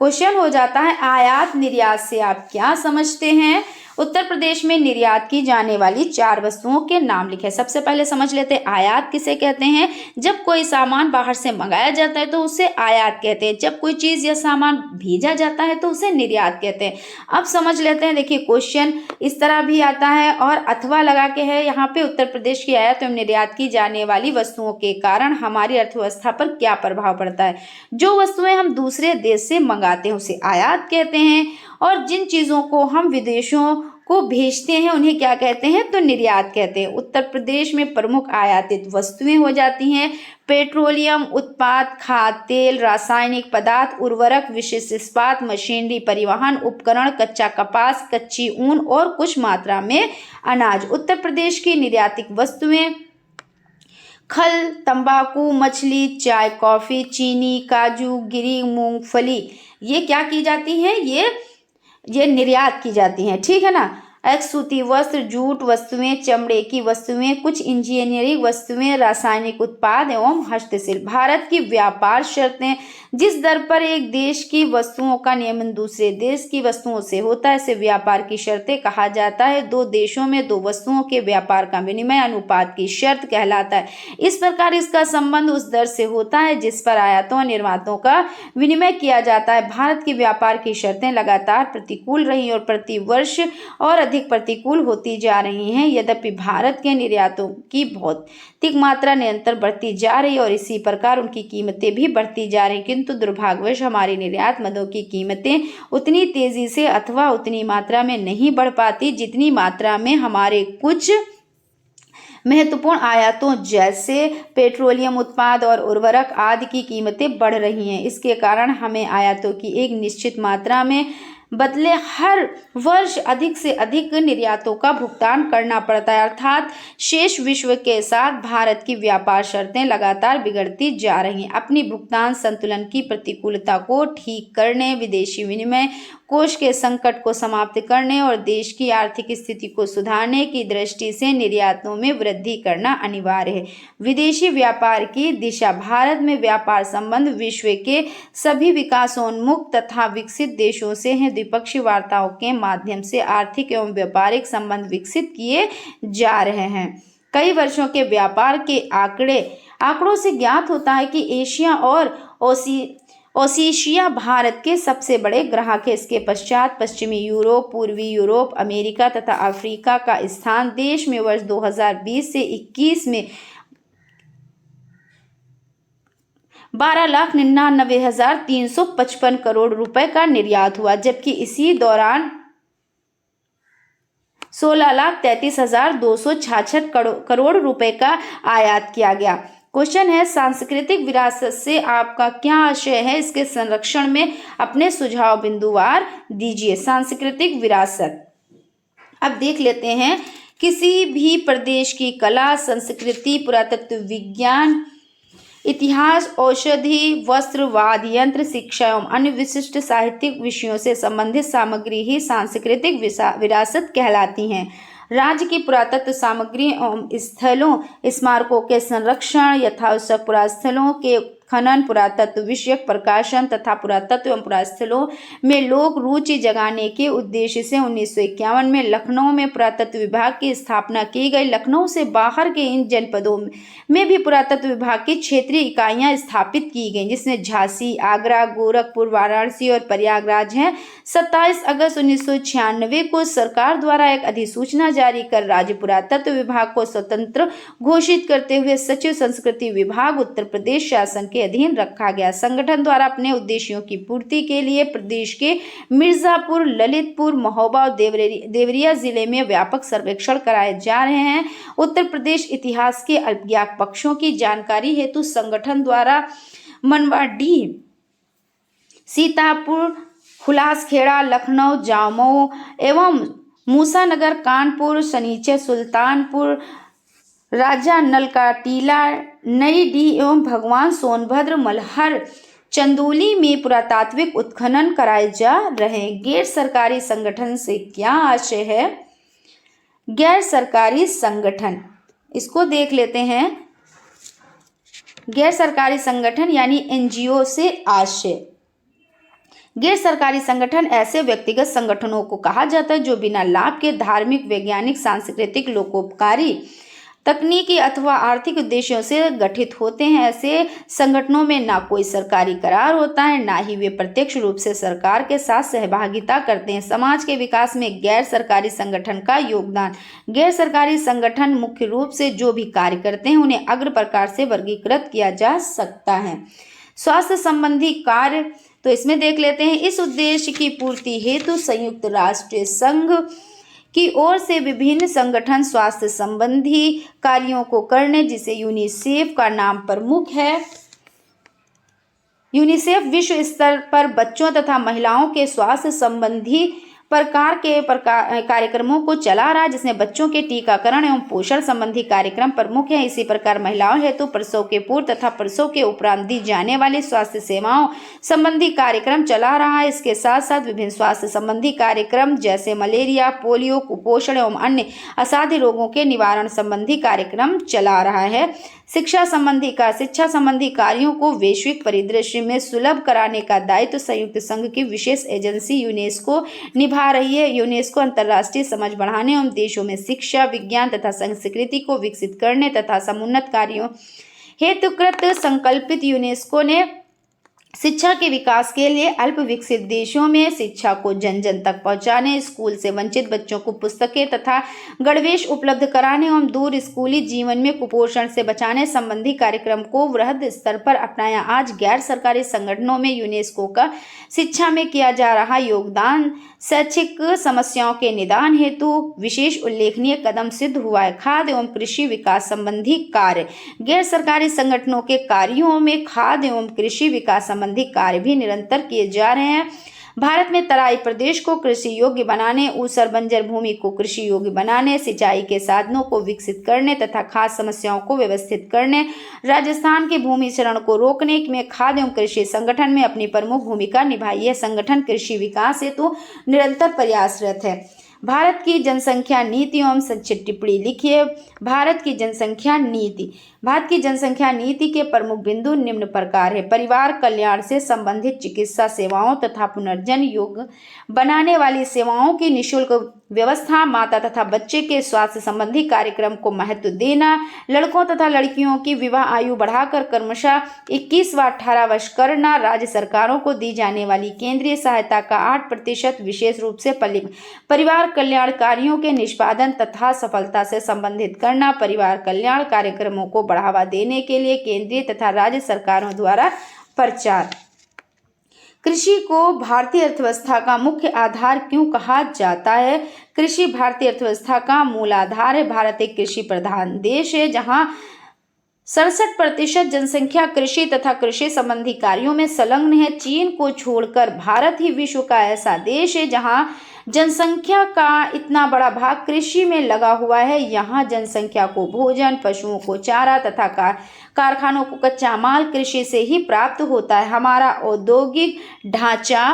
क्वेश्चन हो जाता है आयात निर्यात से आप क्या समझते हैं। उत्तर प्रदेश में निर्यात की जाने वाली 4 वस्तुओं के नाम लिखें। सबसे पहले समझ लेते हैं आयात किसे कहते हैं। जब कोई सामान बाहर से मंगाया जाता है तो उसे आयात कहते हैं। जब कोई चीज़ या सामान भेजा जाता है तो उसे निर्यात कहते हैं। अब समझ लेते हैं, देखिए क्वेश्चन इस तरह भी आता है और अथवा लगा के है। यहाँ पे उत्तर प्रदेश की आयात एवं निर्यात की जाने वाली वस्तुओं के कारण हमारी अर्थव्यवस्था पर क्या प्रभाव पड़ता है। जो वस्तुएं हम दूसरे देश से मंगाते हैं उसे आयात कहते हैं और जिन चीज़ों को हम विदेशों को भेजते हैं उन्हें क्या कहते हैं, तो निर्यात कहते हैं। उत्तर प्रदेश में प्रमुख आयातित वस्तुएं हो जाती हैं पेट्रोलियम उत्पाद, खाद्य तेल, रासायनिक पदार्थ, उर्वरक, विशिष्ट इस्पात, मशीनरी, परिवहन उपकरण, कच्चा कपास, कच्ची ऊन और कुछ मात्रा में अनाज। उत्तर प्रदेश की निर्यातित वस्तुएं खल, तंबाकू, मछली, चाय, कॉफ़ी, चीनी, काजू, गिरी, मूंगफली ये क्या की जाती हैं, ये निर्यात की जाती हैं, ठीक है ना। सूती वस्त्र, जूट वस्तुएं, चमड़े की वस्तुएं, कुछ इंजीनियरिंग वस्तुएं, रासायनिक उत्पाद एवं हस्तशिल्प। भारत की व्यापार शर्तें जिस दर पर एक देश की वस्तुओं का नियमन दूसरे देश की वस्तुओं से होता है इसे व्यापार की शर्तें कहा जाता है। 2 देशों में 2 वस्तुओं के व्यापार का विनिमय अनुपात की शर्त कहलाता है। इस प्रकार इसका संबंध उस दर से होता है जिस पर आयातों और निर्यातों का विनिमय किया जाता है। भारत की व्यापार की शर्तें लगातार प्रतिकूल रही और प्रति वर्ष और अधिक प्रतिकूल होती जा रही हैं। यद्यपि भारत के निर्यातों की भौतिक मात्रा निरंतर बढ़ती जा रही है और इसी प्रकार उनकी कीमतें भी बढ़ती जा रही, किंतु दुर्भाग्यवश हमारी निर्यात मदों की कीमतें उतनी तेजी से अथवा उतनी मात्रा में नहीं बढ़ पाती जितनी मात्रा में हमारे कुछ महत्वपूर्ण आयातों जैसे पेट्रोलियम उत्पाद और उर्वरक आदि की कीमतें बढ़ रही हैं। इसके कारण हमें आयातों की एक निश्चित मात्रा में बदले हर वर्ष अधिक से अधिक निर्यातों का भुगतान करना पड़ता है। अर्थात शेष विश्व के साथ भारत की व्यापार शर्तें लगातार बिगड़ती जा रही हैं। अपनी भुगतान संतुलन की प्रतिकूलता को ठीक करने, विदेशी विनिमय कोष के संकट को समाप्त करने और देश की आर्थिक स्थिति को सुधारने की दृष्टि से निर्यातों में वृद्धि करना अनिवार्य है। विदेशी व्यापार की दिशा। भारत में व्यापार संबंध विश्व के सभी विकासोन्मुख तथा विकसित देशों से हैं। द्विपक्षीय वार्ताओं के माध्यम से आर्थिक एवं व्यापारिक संबंध विकसित किए जा रहे हैं। कई वर्षों के व्यापार के आंकड़ों से ज्ञात होता है कि एशिया और ओशिनिया भारत के सबसे बड़े ग्राहक है। इसके पश्चात पश्चिमी यूरोप, पूर्वी यूरोप, अमेरिका तथा अफ्रीका का स्थान। देश में वर्ष 2020 से 21 में 12,99,355 करोड़ रुपए का निर्यात हुआ, जबकि इसी दौरान 16,33,266 करोड़ रुपए का आयात किया गया। क्वेश्चन है, सांस्कृतिक विरासत से आपका क्या आशय है? इसके संरक्षण में अपने सुझाव बिंदुवार दीजिए। सांस्कृतिक विरासत, अब देख लेते हैं। किसी भी प्रदेश की कला, संस्कृति, पुरातत्व विज्ञान, इतिहास, औषधि, वस्त्र, वाद्य यंत्र, शिक्षा एवं अन्य विशिष्ट साहित्यिक विषयों से संबंधित सामग्री ही सांस्कृतिक विरासत कहलाती हैं। राज्य की पुरातत्व सामग्री एवं स्थलों, स्मारकों के संरक्षण, यथावश्यक पुरास्थलों के खनन, पुरातत्व विषयक प्रकाशन तथा पुरातत्व एवं पुरास्थलों में लोक रुचि जगाने के उद्देश्य से 1951 में लखनऊ में पुरातत्व विभाग की स्थापना की गई। लखनऊ से बाहर के इन जनपदों में भी पुरातत्व विभाग की क्षेत्रीय इकाइयां स्थापित की गईं, जिसमें झांसी, आगरा, गोरखपुर, वाराणसी और प्रयागराज हैं। 27 अगस्त 1996 को सरकार द्वारा एक अधिसूचना जारी कर राज्य पुरातत्व विभाग को स्वतंत्र घोषित करते हुए सचिव संस्कृति विभाग उत्तर प्रदेश शासन के अधीन रखा गया। संगठन द्वारा अपने उद्देश्यों की पूर्ति के लिए प्रदेश के मिर्जापुर, ललितपुर, महोबा और देवरिया जिले में व्यापक सर्वेक्षण कराए जा रहे हैं। उत्तर प्रदेश इतिहास के अल्पज्ञात पक्षों की जानकारी हेतु संगठन द्वारा मनवाडीह, सीतापुर, हुलासखेड़ा, लखनऊ, जामऊ एवं मूसानगर, कानपुर, सनीचर, सुल्तानपुर, राजा नल का टीला, नई डी एवं भगवान सोनभद्र, मल्हर, चंदौली में पुरातात्विक उत्खनन कराए जा रहे हैं। गैर सरकारी संगठन से क्या आशय है? गैर सरकारी संगठन, इसको देख लेते हैं। गैर सरकारी संगठन यानी एनजीओ से आशय। गैर सरकारी संगठन ऐसे व्यक्तिगत संगठनों को कहा जाता है जो बिना लाभ के धार्मिक, वैज्ञानिक, सांस्कृतिक, लोकोपकारी, तकनीकी अथवा आर्थिक उद्देश्यों से गठित होते हैं। ऐसे संगठनों में ना कोई सरकारी करार होता है, ना ही वे प्रत्यक्ष रूप से सरकार के साथ सहभागिता करते हैं। समाज के विकास में गैर सरकारी संगठन का योगदान। गैर सरकारी संगठन मुख्य रूप से जो भी कार्य करते हैं उन्हें अग्र प्रकार से वर्गीकृत किया जा सकता है। स्वास्थ्य संबंधी कार्य, तो इसमें देख लेते हैं। इस उद्देश्य की पूर्ति हेतु संयुक्त राष्ट्र संघ की ओर से विभिन्न संगठन स्वास्थ्य संबंधी कार्यों को करने, जिसे यूनिसेफ का नाम प्रमुख है। यूनिसेफ विश्व स्तर पर बच्चों तथा महिलाओं के स्वास्थ्य संबंधी प्रकार के कार्यक्रमों को चला रहा है, जिसमें बच्चों के टीकाकरण एवं पोषण संबंधी कार्यक्रम प्रमुख है। इसी प्रकार महिलाओं हेतु प्रसव के पूर्व तथा प्रसव के उपरांत दी जाने वाली स्वास्थ्य सेवाओं संबंधी कार्यक्रम चला रहा है। इसके साथ साथ विभिन्न स्वास्थ्य संबंधी कार्यक्रम जैसे मलेरिया, पोलियो, कुपोषण एवं अन्य असाध्य रोगों के निवारण संबंधी कार्यक्रम चला रहा है। शिक्षा संबंधी कार्यों को वैश्विक परिदृश्य में सुलभ कराने का दायित्व संयुक्त संघ की विशेष एजेंसी यूनेस्को निभा रही है। यूनेस्को अंतर्राष्ट्रीय समझ बढ़ाने एवं देशों में शिक्षा, विज्ञान तथा संस्कृति को विकसित करने तथा समुन्नत कार्यों हेतुकृत संकल्पित। यूनेस्को ने शिक्षा के विकास के लिए अल्प विकसित देशों में शिक्षा को जन जन तक पहुंचाने, स्कूल से वंचित बच्चों को पुस्तकें तथा गणवेश उपलब्ध कराने एवं दूर स्कूली जीवन में कुपोषण से बचाने संबंधी कार्यक्रम को वृहद स्तर पर अपनाया। आज गैर सरकारी संगठनों में यूनेस्को का शिक्षा में किया जा रहा योगदान शैक्षिक समस्याओं के निदान हेतु विशेष उल्लेखनीय कदम सिद्ध हुआ है। खाद्य एवं कृषि विकास संबंधी कार्य। गैर सरकारी संगठनों के कार्यों में खाद्य एवं कृषि विकास संबंधी कार्य भी निरंतर किए जा रहे हैं। भारत में तराई प्रदेश को कृषि योग्य बनाने, ऊसर बंजर भूमि को कृषि योग्य बनाने, सिंचाई के साधनों को विकसित करने तथा खाद्य समस्याओं को व्यवस्थित करने, राजस्थान के भूमि क्षरण को रोकने में खाद्य एवं कृषि संगठन में अपनी प्रमुख भूमिका निभाई है। संगठन कृषि विकास हेतु निरंतर प्रयासरत है। भारत की जनसंख्या नीति एवं संक्षिप्त टिप्पणी लिखिए। भारत की जनसंख्या नीति के प्रमुख बिंदु निम्न प्रकार है। परिवार कल्याण से संबंधित चिकित्सा सेवाओं तथा पुनर्जन योग्य बनाने वाली सेवाओं की निःशुल्क व्यवस्था, माता तथा बच्चे के स्वास्थ्य संबंधी कार्यक्रम को महत्व देना, लड़कों तथा लड़कियों की विवाह आयु बढ़ाकर क्रमशः 21 व 18 वर्ष करना, राज्य सरकारों को दी जाने वाली केंद्रीय सहायता का 8% विशेष रूप से परिवार कल्याण कार्यों के निष्पादन तथा सफलता से संबंधित करना, परिवार कल्याण कार्यक्रमों को बढ़ावा देने के लिए केंद्रीय तथा राज्य सरकारों द्वारा प्रचार। कृषि को भारतीय अर्थव्यवस्था का मुख्य आधार क्यों कहा जाता है? कृषि भारतीय अर्थव्यवस्था का मूल आधार है। भारत एक कृषि प्रधान देश है जहां 67% जनसंख्या कृषि तथा कृषि संबंधी कार्यों में संलग्न है। चीन को छोड़कर भारत ही विश्व का ऐसा देश है जहां जनसंख्या का इतना बड़ा भाग कृषि में लगा हुआ है। यहाँ जनसंख्या को भोजन, पशुओं को चारा तथा कारखानों को कच्चा माल कृषि से ही प्राप्त होता है। हमारा औद्योगिक ढांचा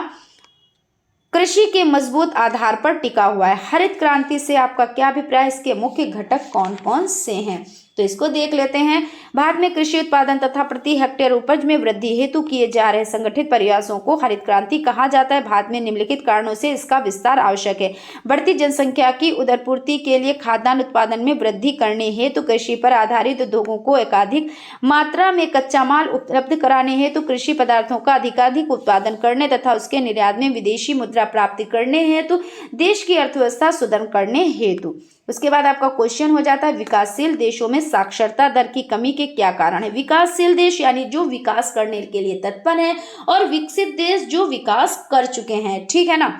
कृषि के मजबूत आधार पर टिका हुआ है। हरित क्रांति से आपका क्या अभिप्राय? इसके मुख्य घटक कौन कौन से हैं, तो इसको देख लेते हैं। भारत में कृषि उत्पादन तथा प्रति हेक्टेयर उपज में वृद्धि हेतु किए जा रहे संगठित प्रयासों को हरित क्रांति कहा जाता है। भारत में निम्नलिखित कारणों से इसका विस्तार आवश्यक है। बढ़ती जनसंख्या की उदरपूर्ति के लिए खाद्यान्न उत्पादन में वृद्धि करने हेतु कृषि पर आधारित उद्योगों को एकाधिक मात्रा में कच्चा माल उपलब्ध कराने हेतु कृषि पदार्थों का अधिकाधिक उत्पादन करने तथा उसके निर्यात में विदेशी मुद्रा प्राप्ति करने हेतु देश की अर्थव्यवस्था सुदृढ़ करने हेतु। उसके बाद आपका क्वेश्चन हो जाता है, विकासशील देशों में साक्षरता दर की कमी के क्या कारण है? विकासशील देश यानी जो विकास करने के लिए तत्पर है और विकसित देश जो विकास कर चुके हैं, ठीक है ना।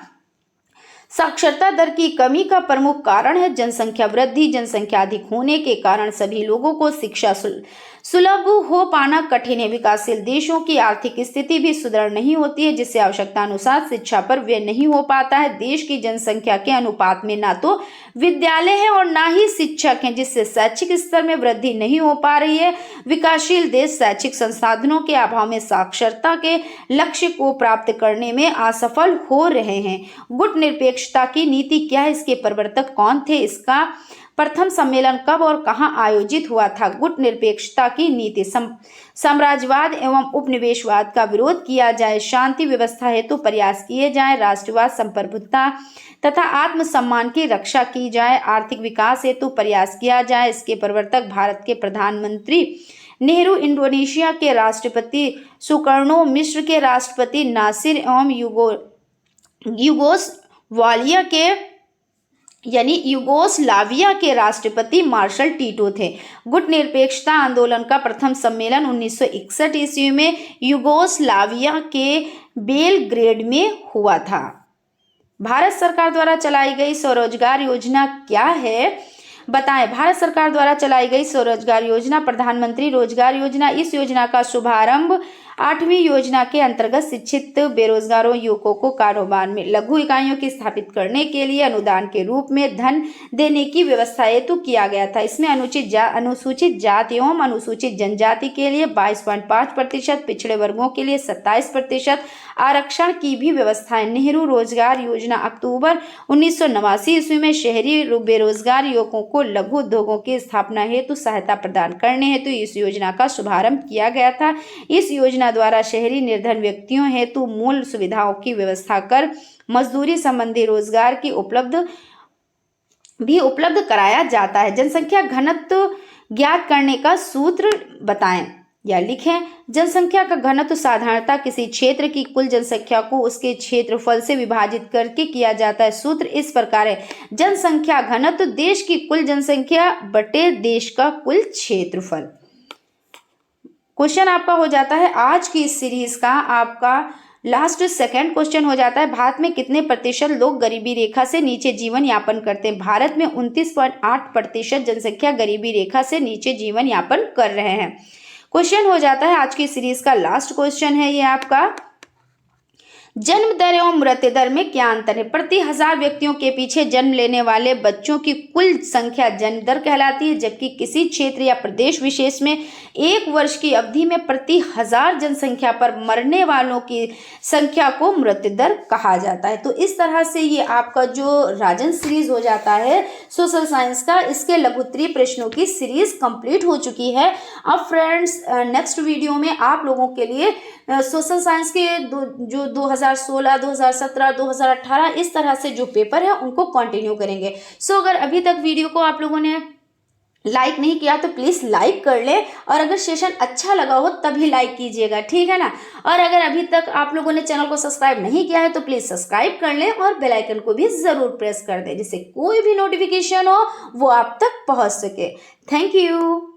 साक्षरता दर की कमी का प्रमुख कारण है जनसंख्या वृद्धि। जनसंख्या अधिक होने के कारण सभी लोगों को शिक्षा सुलभ हो पाना कठिन है। विकासशील देशों की आर्थिक स्थिति भी सुदृढ़ नहीं होती है, जिससे आवश्यकता अनुसार शिक्षा पर व्यय नहीं हो पाता है। देश की जनसंख्या के अनुपात में ना तो विद्यालय है और ना ही शिक्षक हैं, जिससे शैक्षिक स्तर में वृद्धि नहीं हो पा रही है। विकासशील देश शैक्षिक संसाधनों के अभाव में साक्षरता के लक्ष्य को प्राप्त करने में असफल हो रहे हैं। गुट निरपेक्षता की नीति क्या है? इसके प्रवर्तक कौन थे? इसका प्रथम सम्मेलन कब और कहां आयोजित हुआ था? गुट निरपेक्षता की नीति साम्राज्यवाद एवं उपनिवेशवाद का विरोध किया जाए, शांति व्यवस्था हेतु प्रयास किए जाए, राष्ट्रवाद, संप्रभुता तथा आत्मसम्मान की रक्षा की जाए, आर्थिक विकास हेतु प्रयास किया जाए। इसके प्रवर्तक भारत के प्रधानमंत्री नेहरू, इंडोनेशिया के राष्ट्रपति सुकर्णो, मिस्र के राष्ट्रपति नासिर एवं यूगोस्लाविया के राष्ट्रपति मार्शल टीटो थे। गुट निरपेक्षता आंदोलन का प्रथम सम्मेलन 1961 ईस्वी में यूगोस्लाविया के बेलग्रेड में हुआ था। भारत सरकार द्वारा चलाई गई स्वरोजगार योजना क्या है? बताएं। भारत सरकार द्वारा चलाई गई स्वरोजगार योजना प्रधानमंत्री रोजगार योजना। इस योजना का शुभारंभ 8वीं योजना के अंतर्गत शिक्षित बेरोजगारों युवकों को कारोबार में लघु इकाइयों की स्थापित करने के लिए अनुदान के रूप में धन देने की व्यवस्था हेतु किया गया था। इसमें अनुसूचित जाति एवं अनुसूचित जनजाति के लिए 22.5%, पिछड़े वर्गों के लिए 27% आरक्षण की भी व्यवस्था है। नेहरू रोजगार योजना अक्टूबर 1989 ईस्वी में शहरी बेरोजगार युवकों को लघु उद्योगों की स्थापना हेतु सहायता प्रदान करने हेतु इस योजना का शुभारंभ किया गया था। इस योजना द्वारा शहरी निर्धन व्यक्तियों हेतु मूल सुविधाओं की व्यवस्था कर मजदूरी संबंधी रोजगार की उपलब्ध कराया जाता है। जनसंख्या घनत्व ज्ञात करने का सूत्र बताएं या लिखें। जनसंख्या का घनत्व साधारणतः किसी क्षेत्र की कुल जनसंख्या को उसके क्षेत्रफल से विभाजित करके किया जाता है। सूत्र इस प्रकार है, जनसंख्या घनत्व देश की कुल जनसंख्या बटे देश का कुल क्षेत्रफल। क्वेश्चन आपका हो जाता है आज की इस सीरीज का आपका लास्ट सेकंड क्वेश्चन हो जाता है, भारत में कितने प्रतिशत लोग गरीबी रेखा से नीचे जीवन यापन करते हैं? भारत में 29.8% जनसंख्या गरीबी रेखा से नीचे जीवन यापन कर रहे हैं। क्वेश्चन हो जाता है आज की सीरीज का लास्ट क्वेश्चन है ये आपका, जन्म दर एवं मृत्यु दर में क्या अंतर है? प्रति 1000 व्यक्तियों के पीछे जन्म लेने वाले बच्चों की कुल संख्या जन्म दर कहलाती है, जबकि किसी क्षेत्र या प्रदेश विशेष में 1 वर्ष की अवधि में प्रति 1000 जनसंख्या पर मरने वालों की संख्या को मृत्यु दर कहा जाता है। तो इस तरह से ये आपका जो राजन सीरीज हो जाता है सोशल साइंस का, इसके लघुत्तरीय प्रश्नों की सीरीज कंप्लीट हो चुकी है। अब फ्रेंड्स नेक्स्ट वीडियो में आप लोगों के लिए सोशल साइंस के जो 2016, 2017, 2018 इस तरह से जो पेपर है उनको कंटिन्यू करेंगे। सो अगर अभी तक वीडियो को आप लोगों ने लाइक नहीं किया तो प्लीज़ लाइक कर ले, और अगर सेशन अच्छा लगा हो तभी लाइक कीजिएगा, ठीक है ना। और अगर अभी तक आप लोगों ने चैनल को सब्सक्राइब नहीं किया है तो प्लीज़ सब्सक्राइब कर ले और बेल आइकन को भी ज़रूर प्रेस कर दे, जिससे कोई भी नोटिफिकेशन हो वो आप तक पहुंच सके। Thank you.